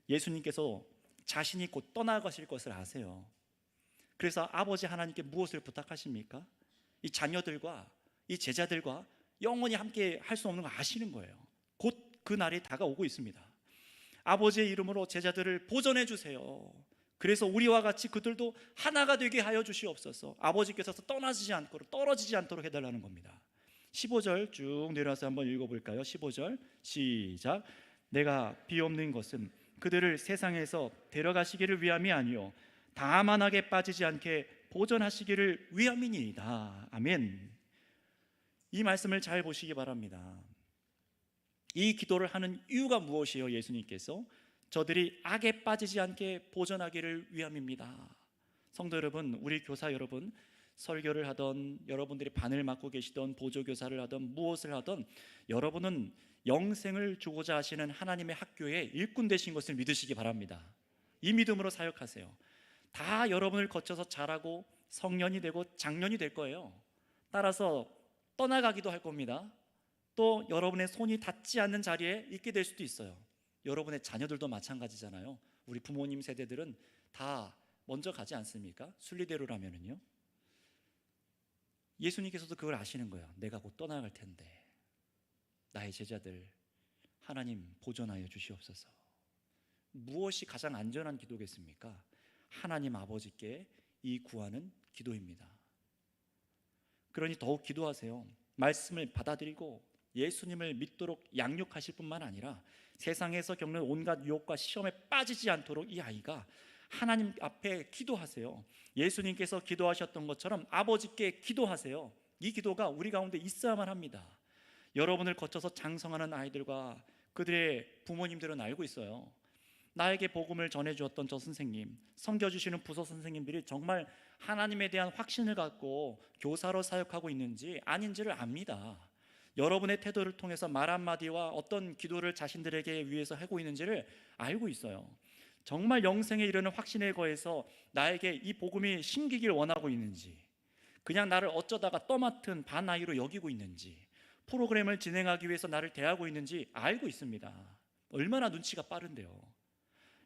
예수님께서 자신이 곧 떠나가실 것을 아세요. 그래서 아버지 하나님께 무엇을 부탁하십니까? 이 자녀들과 이 제자들과 영원히 함께 할 수 없는 거 아시는 거예요. 곧 그 날이 다가오고 있습니다. 아버지의 이름으로 제자들을 보존해 주세요. 그래서 우리와 같이 그들도 하나가 되게 하여 주시옵소서. 아버지께서 떠나지지 않도록, 떨어지지 않도록 해달라는 겁니다. 15절 쭉 내려와서 한번 읽어볼까요? 15절 시작. 내가 비옵는 것은 그들을 세상에서 데려가시기를 위함이 아니요 다만하게 빠지지 않게 보존하시기를 위함이니이다. 아멘. 이 말씀을 잘 보시기 바랍니다. 이 기도를 하는 이유가 무엇이에요? 예수님께서 저들이 악에 빠지지 않게 보존하기를 위함입니다. 성도 여러분, 우리 교사 여러분, 설교를 하던 여러분들이 반을 맡고 계시던 보조교사를 하던 무엇을 하던 여러분은 영생을 주고자 하시는 하나님의 학교의 일꾼 되신 것을 믿으시기 바랍니다. 이 믿음으로 사역하세요. 다 여러분을 거쳐서 자라고 성년이 되고 장년이 될 거예요. 따라서 떠나가기도 할 겁니다. 또 여러분의 손이 닿지 않는 자리에 있게 될 수도 있어요. 여러분의 자녀들도 마찬가지잖아요. 우리 부모님 세대들은 다 먼저 가지 않습니까? 순리대로라면은요. 예수님께서도 그걸 아시는 거예요. 내가 곧 떠나갈 텐데 나의 제자들 하나님 보존하여 주시옵소서. 무엇이 가장 안전한 기도겠습니까? 하나님 아버지께 이 구하는 기도입니다. 그러니 더욱 기도하세요. 말씀을 받아들이고 예수님을 믿도록 양육하실 뿐만 아니라 세상에서 겪는 온갖 유혹과 시험에 빠지지 않도록 이 아이가 하나님 앞에 기도하세요. 예수님께서 기도하셨던 것처럼 아버지께 기도하세요. 이 기도가 우리 가운데 있어야만 합니다. 여러분을 거쳐서 장성하는 아이들과 그들의 부모님들은 알고 있어요. 나에게 복음을 전해주었던 저 선생님, 섬겨주시는 부서 선생님들이 정말 하나님에 대한 확신을 갖고 교사로 사역하고 있는지 아닌지를 압니다. 여러분의 태도를 통해서 말 한마디와 어떤 기도를 자신들에게 위해서 하고 있는지를 알고 있어요. 정말 영생에 이르는 확신에 거해서 나에게 이 복음이 심기길 원하고 있는지, 그냥 나를 어쩌다가 떠맡은 반아이로 여기고 있는지, 프로그램을 진행하기 위해서 나를 대하고 있는지 알고 있습니다. 얼마나 눈치가 빠른데요.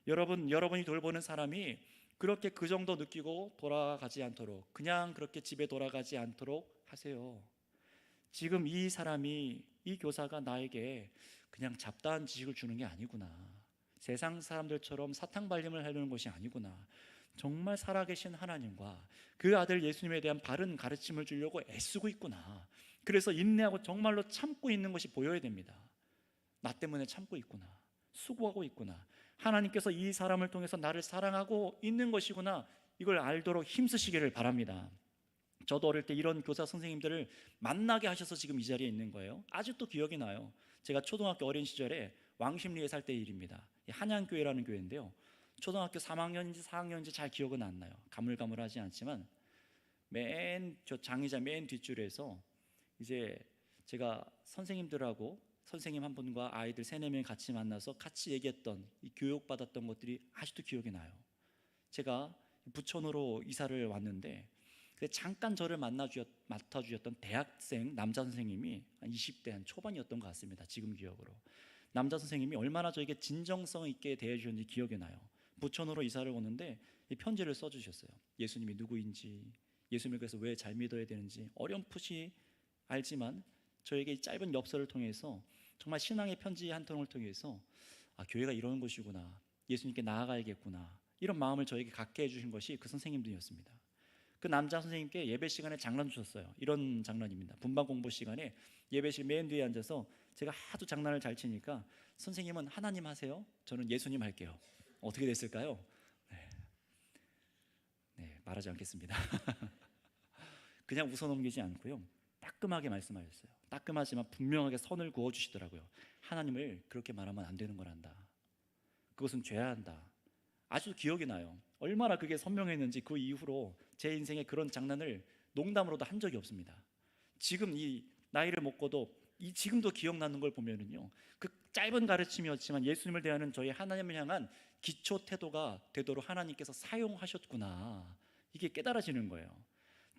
여러분이 돌보는 사람이 그렇게 그 정도 느끼고 돌아가지 않도록, 그냥 그렇게 집에 돌아가지 않도록 하세요. 지금 이 사람이, 이 교사가 나에게 그냥 잡다한 지식을 주는 게 아니구나, 세상 사람들처럼 사탕발림을 하려는 것이 아니구나, 정말 살아계신 하나님과 그 아들 예수님에 대한 바른 가르침을 주려고 애쓰고 있구나, 그래서 인내하고 정말로 참고 있는 것이 보여야 됩니다. 나 때문에 참고 있구나, 수고하고 있구나, 하나님께서 이 사람을 통해서 나를 사랑하고 있는 것이구나, 이걸 알도록 힘쓰시기를 바랍니다. 저도 어릴 때 이런 교사 선생님들을 만나게 하셔서 지금 이 자리에 있는 거예요. 아직도 기억이 나요. 제가 초등학교 어린 시절에 왕십리에 살 때 일입니다. 한양교회라는 교회인데요, 초등학교 3학년인지 4학년인지 잘 기억은 안 나요. 가물가물하지 않지만 맨 저 장의자 맨 뒷줄에서 이제 제가 선생님들하고 선생님 한 분과 아이들 3-4명 같이 만나서 같이 얘기했던, 이 교육받았던 것들이 아직도 기억이 나요. 제가 부천으로 이사를 왔는데 잠깐 저를 맡아주셨던 대학생 남자 선생님이 한 20대 한 초반이었던 것 같습니다. 지금 기억으로. 남자 선생님이 얼마나 저에게 진정성 있게 대해주셨는지 기억이 나요. 부천으로 이사를 오는데 이 편지를 써주셨어요. 예수님이 누구인지, 예수님을 그래서 왜 잘 믿어야 되는지 어렴풋이 알지만 저에게 이 짧은 엽서를 통해서 정말 신앙의 편지 한 통을 통해서 교회가 이런 곳이구나, 예수님께 나아가야겠구나, 이런 마음을 저에게 갖게 해주신 것이 그 선생님들이었습니다. 그 남자 선생님께 예배 시간에 장난 주셨어요. 이런 장난입니다. 분반 공부 시간에 예배실 맨 뒤에 앉아서 제가 하도 장난을 잘 치니까 선생님은 하나님 하세요, 저는 예수님 할게요. 어떻게 됐을까요? 네, 말하지 않겠습니다. 그냥 웃어넘기지 않고요, 따끔하게 말씀하셨어요. 따끔하지만 분명하게 선을 그어주시더라고요. 하나님을 그렇게 말하면 안 되는 거란다, 그것은 죄야 한다. 아주 기억이 나요. 얼마나 그게 선명했는지. 그 이후로 제 인생에 그런 장난을 농담으로도 한 적이 없습니다. 지금 이 나이를 먹고도 지금도 기억나는 걸 보면은요, 그 짧은 가르침이었지만 예수님을 대하는 저희 하나님을 향한 기초 태도가 되도록 하나님께서 사용하셨구나, 이게 깨달아지는 거예요.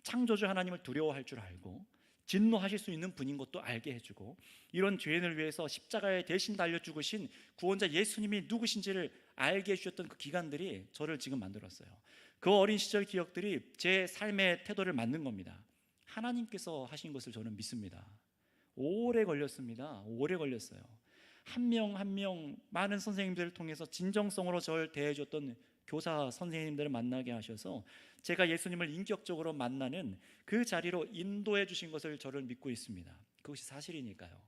창조주 하나님을 두려워할 줄 알고 진노하실 수 있는 분인 것도 알게 해주고, 이런 죄인을 위해서 십자가에 대신 달려 죽으신 구원자 예수님이 누구신지를 알게 해주셨던 그 기간들이 저를 지금 만들었어요. 그 어린 시절 기억들이 제 삶의 태도를 만든 겁니다. 하나님께서 하신 것을 저는 믿습니다. 오래 걸렸습니다. 오래 걸렸어요. 한 명 한 명 많은 선생님들을 통해서 진정성으로 저를 대해줬던 교사 선생님들을 만나게 하셔서 제가 예수님을 인격적으로 만나는 그 자리로 인도해 주신 것을 저를 믿고 있습니다. 그것이 사실이니까요.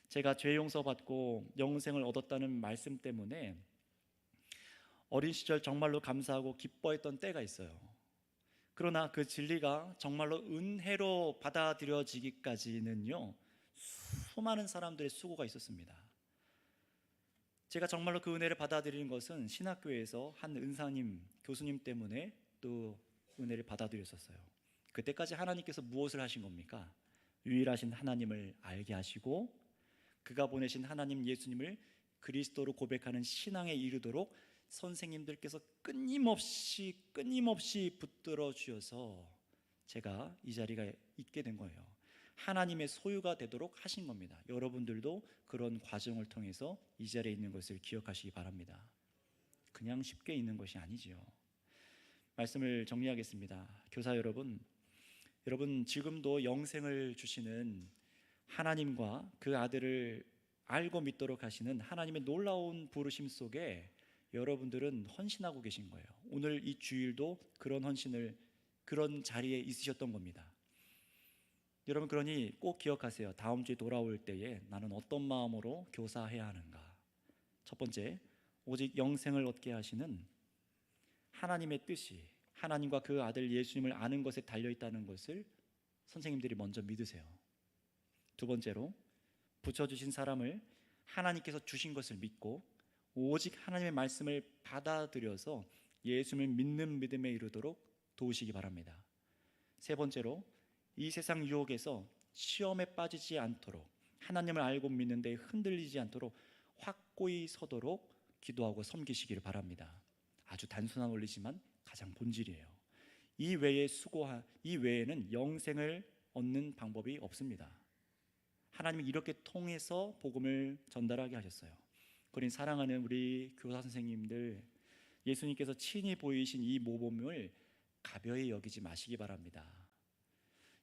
제가 죄 용서받고 영생을 얻었다는 말씀 때문에 어린 시절 정말로 감사하고 기뻐했던 때가 있어요. 그러나 그 진리가 정말로 은혜로 받아들여지기까지는요, 수많은 사람들의 수고가 있었습니다. 제가 정말로 그 은혜를 받아들이는 것은 신학교에서 한 은사님, 교수님 때문에 또 은혜를 받아들였었어요. 그때까지 하나님께서 무엇을 하신 겁니까? 유일하신 하나님을 알게 하시고 그가 보내신 하나님 예수님을 그리스도로 고백하는 신앙에 이르도록 선생님들께서 끊임없이 붙들어 주셔서 제가 이 자리가 있게 된 거예요. 하나님의 소유가 되도록 하신 겁니다. 여러분들도 그런 과정을 통해서 이 자리에 있는 것을 기억하시기 바랍니다. 그냥 쉽게 있는 것이 아니지요. 말씀을 정리하겠습니다. 교사 여러분, 지금도 영생을 주시는 하나님과 그 아들을 알고 믿도록 하시는 하나님의 놀라운 부르심 속에 여러분들은 헌신하고 계신 거예요. 오늘 이 주일도 그런 헌신을, 그런 자리에 있으셨던 겁니다. 여러분, 그러니 꼭 기억하세요. 다음 주에 돌아올 때에 나는 어떤 마음으로 교사해야 하는가. 첫 번째, 오직 영생을 얻게 하시는 하나님의 뜻이 하나님과 그 아들 예수님을 아는 것에 달려있다는 것을 선생님들이 먼저 믿으세요. 두 번째로, 붙여주신 사람을 하나님께서 주신 것을 믿고 오직 하나님의 말씀을 받아들여서 예수님을 믿는 믿음에 이르도록 도우시기 바랍니다. 세 번째로, 이 세상 유혹에서 시험에 빠지지 않도록, 하나님을 알고 믿는 데 흔들리지 않도록 확고히 서도록 기도하고 섬기시기를 바랍니다. 아주 단순한 원리지만 가장 본질이에요. 이 외에는 영생을 얻는 방법이 없습니다. 하나님이 이렇게 통해서 복음을 전달하게 하셨어요. 그러니 사랑하는 우리 교사 선생님들, 예수님께서 친히 보이신 이 모범을 가벼이 여기지 마시기 바랍니다.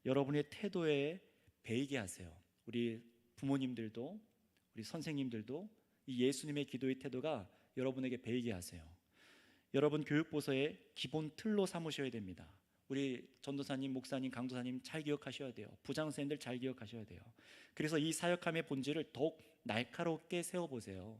여러분의 태도에 배이게 하세요. 우리 부모님들도, 우리 선생님들도 이 예수님의 기도의 태도가 여러분에게 배이게 하세요. 여러분 교육보서의 기본 틀로 삼으셔야 됩니다. 우리 전도사님, 목사님, 강도사님 잘 기억하셔야 돼요. 부장 선생님들 잘 기억하셔야 돼요. 그래서 이 사역함의 본질을 더욱 날카롭게 세워보세요.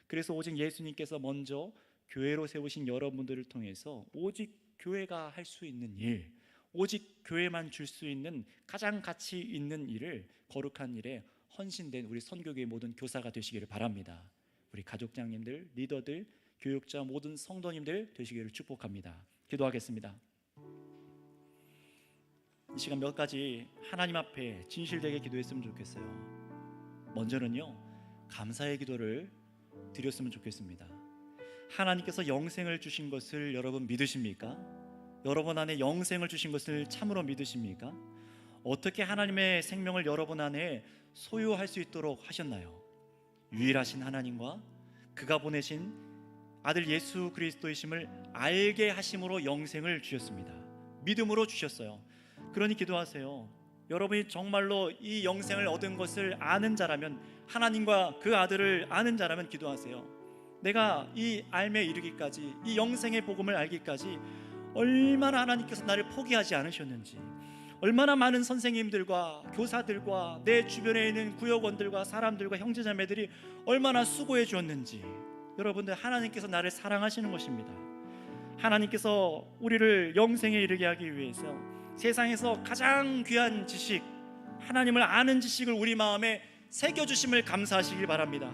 그래서 오직 예수님께서 먼저 교회로 세우신 여러분들을 통해서 오직 교회가 할 수 있는 일, 오직 교회만 줄 수 있는 가장 가치 있는 일을, 거룩한 일에 헌신된 우리 선교교회 모든 교사가 되시기를 바랍니다. 우리 가족장님들, 리더들, 교육자, 모든 성도님들 되시기를 축복합니다. 기도하겠습니다. 이 시간 몇 가지 하나님 앞에 진실되게 기도했으면 좋겠어요. 먼저는요, 감사의 기도를 드렸으면 좋겠습니다. 하나님께서 영생을 주신 것을 여러분 믿으십니까? 여러분 안에 영생을 주신 것을 참으로 믿으십니까? 어떻게 하나님의 생명을 여러분 안에 소유할 수 있도록 하셨나요? 유일하신 하나님과 그가 보내신 아들 예수 그리스도이심을 알게 하심으로 영생을 주셨습니다. 믿음으로 주셨어요. 그러니 기도하세요. 여러분이 정말로 이 영생을 얻은 것을 아는 자라면, 하나님과 그 아들을 아는 자라면 기도하세요. 내가 이 알매 이르기까지, 이 영생의 복음을 알기까지 얼마나 하나님께서 나를 포기하지 않으셨는지, 얼마나 많은 선생님들과 교사들과 내 주변에 있는 구역원들과 사람들과 형제자매들이 얼마나 수고해 주었는지, 여러분들 하나님께서 나를 사랑하시는 것입니다. 하나님께서 우리를 영생에 이르게 하기 위해서 세상에서 가장 귀한 지식, 하나님을 아는 지식을 우리 마음에 새겨주심을 감사하시길 바랍니다.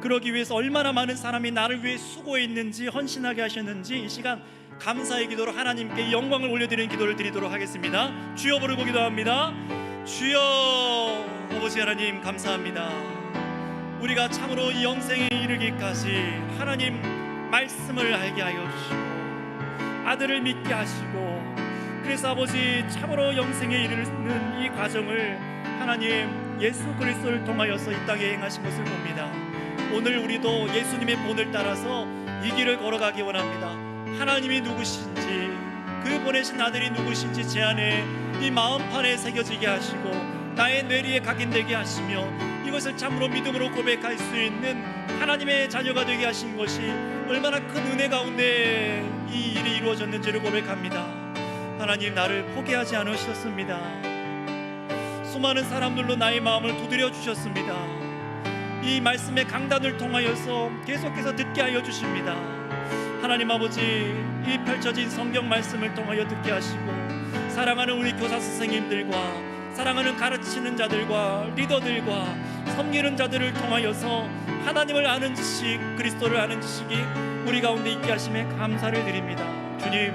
그러기 위해서 얼마나 많은 사람이 나를 위해 수고했는지, 헌신하게 하셨는지 이 시간 감사의 기도로 하나님께 영광을 올려드리는 기도를 드리도록 하겠습니다. 주여 부르고 기도합니다. 주여, 아버지 하나님 감사합니다. 우리가 참으로 이 영생에 이르기까지 하나님 말씀을 알게 하여 주시고 아들을 믿게 하시고, 그래서 아버지 참으로 영생에 이르는 이 과정을 하나님 예수 그리스도를 통하여서 이 땅에 행하신 것을 봅니다. 오늘 우리도 예수님의 본을 따라서 이 길을 걸어가기 원합니다. 하나님이 누구신지, 그 보내신 아들이 누구신지 제 안에 이 마음판에 새겨지게 하시고 나의 뇌리에 각인되게 하시며 이것을 참으로 믿음으로 고백할 수 있는 하나님의 자녀가 되게 하신 것이 얼마나 큰 은혜 가운데 이 일이 이루어졌는지를 고백합니다. 하나님, 나를 포기하지 않으셨습니다. 수많은 사람들로 나의 마음을 두드려 주셨습니다. 이 말씀의 강단을 통하여서 계속해서 듣게 하여 주십니다. 하나님 아버지, 이 펼쳐진 성경 말씀을 통하여 듣게 하시고 사랑하는 우리 교사 선생님들과 사랑하는 가르치는 자들과 리더들과 섬기는 자들을 통하여서 하나님을 아는 지식, 그리스도를 아는 지식이 우리 가운데 있게 하심에 감사를 드립니다. 주님,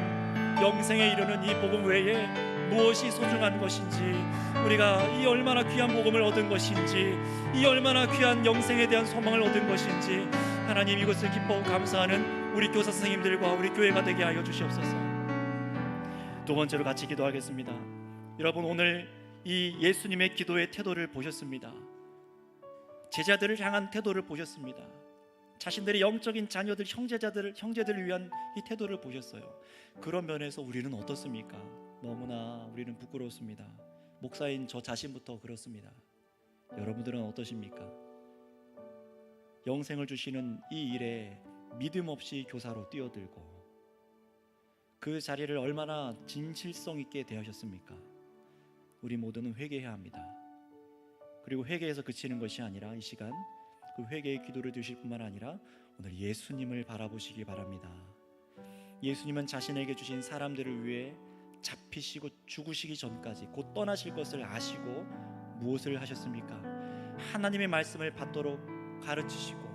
영생에 이르는 이 복음 외에 무엇이 소중한 것인지, 우리가 이 얼마나 귀한 복음을 얻은 것인지, 이 얼마나 귀한 영생에 대한 소망을 얻은 것인지, 하나님 이것을 기뻐하고 감사하는 우리 교사 선생님들과 우리 교회가 되게 하여 주시옵소서. 두 번째로 같이 기도하겠습니다. 여러분, 오늘 이 예수님의 기도의 태도를 보셨습니다. 제자들을 향한 태도를 보셨습니다. 자신들의 영적인 자녀들, 형제들을 위한 이 태도를 보셨어요. 그런 면에서 우리는 어떻습니까? 너무나 우리는 부끄럽습니다. 목사인 저 자신부터 그렇습니다. 여러분들은 어떠십니까? 영생을 주시는 이 일에 믿음 없이 교사로 뛰어들고 그 자리를 얼마나 진실성 있게 대하셨습니까? 우리 모두는 회개해야 합니다. 그리고 회개에서 그치는 것이 아니라 이 시간 그 회개의 기도를 드실 뿐만 아니라 오늘 예수님을 바라보시기 바랍니다. 예수님은 자신에게 주신 사람들을 위해 잡히시고 죽으시기 전까지 곧 떠나실 것을 아시고 무엇을 하셨습니까? 하나님의 말씀을 받도록 가르치시고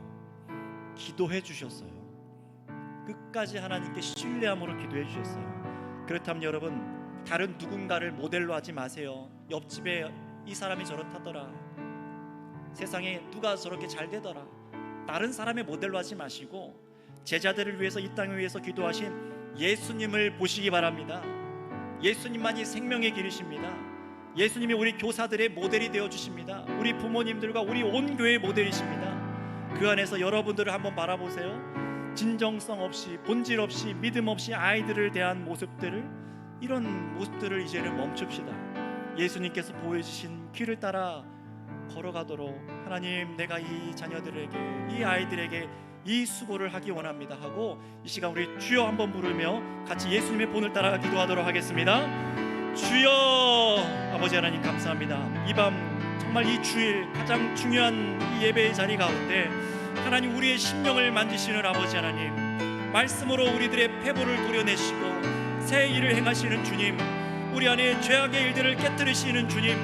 기도해 주셨어요. 끝까지 하나님께 신뢰함으로 기도해 주셨어요. 그렇다면 여러분, 다른 누군가를 모델로 하지 마세요. 옆집에 이 사람이 저렇다더라, 세상에 누가 저렇게 잘 되더라, 다른 사람의 모델로 하지 마시고 제자들을 위해서 이 땅을 위해서 기도하신 예수님을 보시기 바랍니다. 예수님만이 생명의 길이십니다. 예수님이 우리 교사들의 모델이 되어 주십니다. 우리 부모님들과 우리 온 교회의 모델이십니다. 그 안에서 여러분들을 한번 바라보세요. 진정성 없이, 본질 없이, 믿음 없이 아이들을 대한 모습들을, 이런 모습들을 이제는 멈춥시다. 예수님께서 보여주신 길을 따라 걸어가도록, 하나님, 내가 이 자녀들에게, 이 아이들에게 이 수고를 하기 원합니다 하고 이 시간 우리 주여 한번 부르며 같이 예수님의 본을 따라 기도하도록 하겠습니다. 주여. 아버지 하나님, 감사합니다. 이 밤 정말 이 주일 가장 중요한 이 예배의 자리 가운데 하나님, 우리의 심령을 만지시는 아버지 하나님, 말씀으로 우리들의 패보를 도려내시고 새 일을 행하시는 주님, 우리 안에 죄악의 일들을 깨뜨리시는 주님,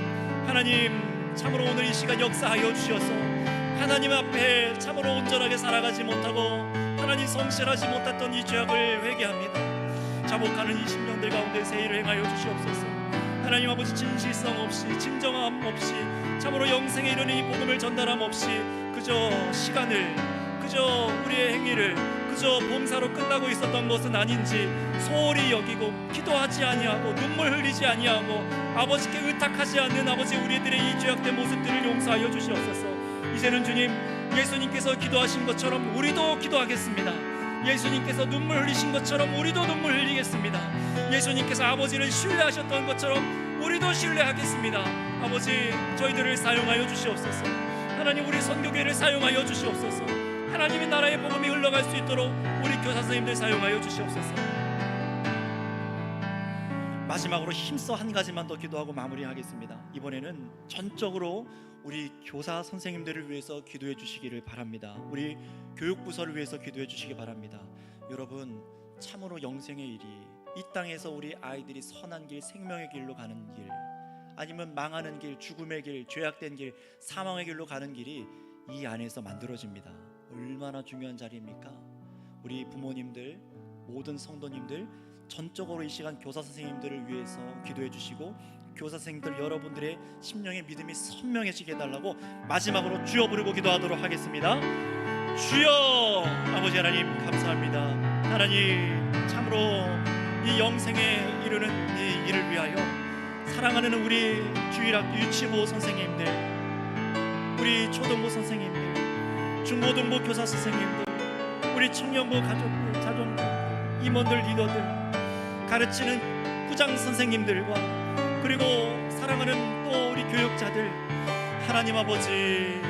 하나님, 참으로 오늘 이 시간 역사하여 주셔서 하나님 앞에 참으로 온전하게 살아가지 못하고 하나님 성실하지 못했던 이 죄악을 회개합니다. 자복하는 이 심령들 가운데 새 일을 행하여 주시옵소서. 하나님 아버지, 진실성 없이, 진정함 없이, 참으로 영생에 이르는 이 복음을 전달함 없이 그저 시간을, 그저 우리의 행위를 그저 봉사로 끝나고 있었던 것은 아닌지 소홀히 여기고 기도하지 아니하고 눈물 흘리지 아니하고 아버지께 의탁하지 않는 아버지 우리들의 이 죄악된 모습들을 용서하여 주시옵소서. 이제는 주님, 예수님께서 기도하신 것처럼 우리도 기도하겠습니다. 예수님께서 눈물 흘리신 것처럼 우리도 눈물 흘리겠습니다. 예수님께서 아버지를 신뢰하셨던 것처럼 우리도 신뢰하겠습니다. 아버지, 저희들을 사용하여 주시옵소서. 하나님, 우리 선교계를 사용하여 주시옵소서. 하나님의 나라의 복음이 흘러갈 수 있도록 우리 교사 선생님들 사용하여 주시옵소서. 마지막으로 힘써 한 가지만 더 기도하고 마무리하겠습니다. 이번에는 전적으로 우리 교사 선생님들을 위해서 기도해 주시기를 바랍니다. 우리 교육부서를 위해서 기도해 주시기 바랍니다. 여러분, 참으로 영생의 일이, 이 땅에서 우리 아이들이 선한 길, 생명의 길로 가는 길, 아니면 망하는 길, 죽음의 길, 죄악된 길, 사망의 길로 가는 길이 이 안에서 만들어집니다. 얼마나 중요한 자리입니까? 우리 부모님들, 모든 성도님들 전적으로 이 시간 교사 선생님들을 위해서 기도해 주시고 교사 선생님들 여러분들의 심령의 믿음이 선명해지게 해달라고 마지막으로 주여 부르고 기도하도록 하겠습니다. 주여. 아버지 하나님, 감사합니다. 하나님, 참으로 이 영생에 이르는 이 일을 위하여 사랑하는 우리 주일학교 유치부 선생님들, 우리 초등부 선생님들, 중고등부 교사 선생님들, 우리 청년부 가족들, 자존들, 임원들, 리더들, 가르치는 부장 선생님들과 그리고 사랑하는 또 우리 교육자들, 하나님 아버지,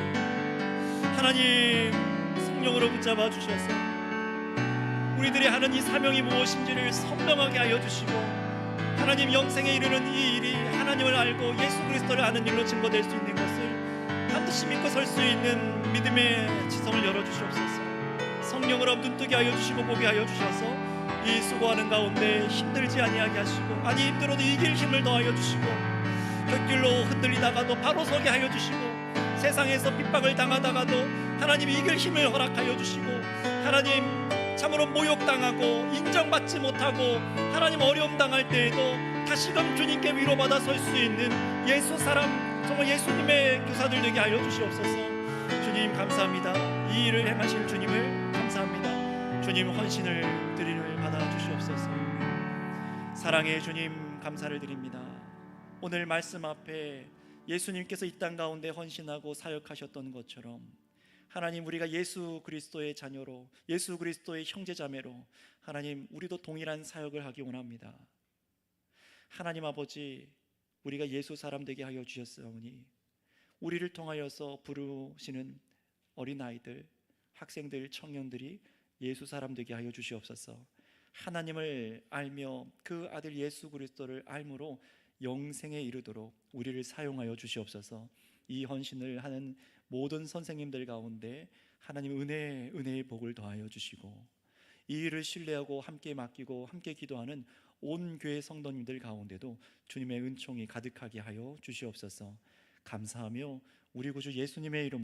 하나님 성령으로 붙잡아 주셔서 우리들이 하는 이 사명이 무엇인지를 선명하게 하여 주시고 하나님, 영생에 이르는 이 일이 하나님을 알고 예수 그리스도를 아는 일로 증거될 수 있는 것을 반드시 믿고 설 수 있는 믿음의 지성을 열어주시옵소서. 성령으로 눈뜨게 하여 주시고 보게 하여 주셔서 이 수고하는 가운데 힘들지 아니하게 하시고, 아니 힘들어도 이길 힘을 더하여 주시고, 곁길로 흔들리다가도 바로 서게 하여 주시고, 세상에서 핍박을 당하다가도 하나님 이길 힘을 허락하여 주시고, 하나님 참으로 모욕당하고 인정받지 못하고 하나님 어려움 당할 때에도 다시금 주님께 위로받아 설 수 있는 예수 사람, 정말 예수님의 교사들 되게 하여 주시옵소서. 주님 감사합니다. 이 일을 행하실 주님을 감사합니다. 주님 헌신을 드림을 받아 주시옵소서. 사랑의 주님 감사를 드립니다. 오늘 말씀 앞에 예수님께서 이 땅 가운데 헌신하고 사역하셨던 것처럼 하나님, 우리가 예수 그리스도의 자녀로, 예수 그리스도의 형제자매로 하나님 우리도 동일한 사역을 하기 원합니다. 하나님 아버지, 우리가 예수 사람 되게 하여 주셨사오니 우리를 통하여서 부르시는 어린아이들, 학생들, 청년들이 예수 사람 되게 하여 주시옵소서. 하나님을 알며 그 아들 예수 그리스도를 알므로 영생에 이르도록 우리를 사용하여 주시옵소서. 이 헌신을 하는 모든 선생님들 가운데 하나님 은혜의 복을 더하여 주시고, 이 일을 신뢰하고 함께 맡기고 함께 기도하는 온 교회 성도님들 가운데도 주님의 은총이 가득하게 하여 주시옵소서. 감사하며 우리 구주 예수님의 이름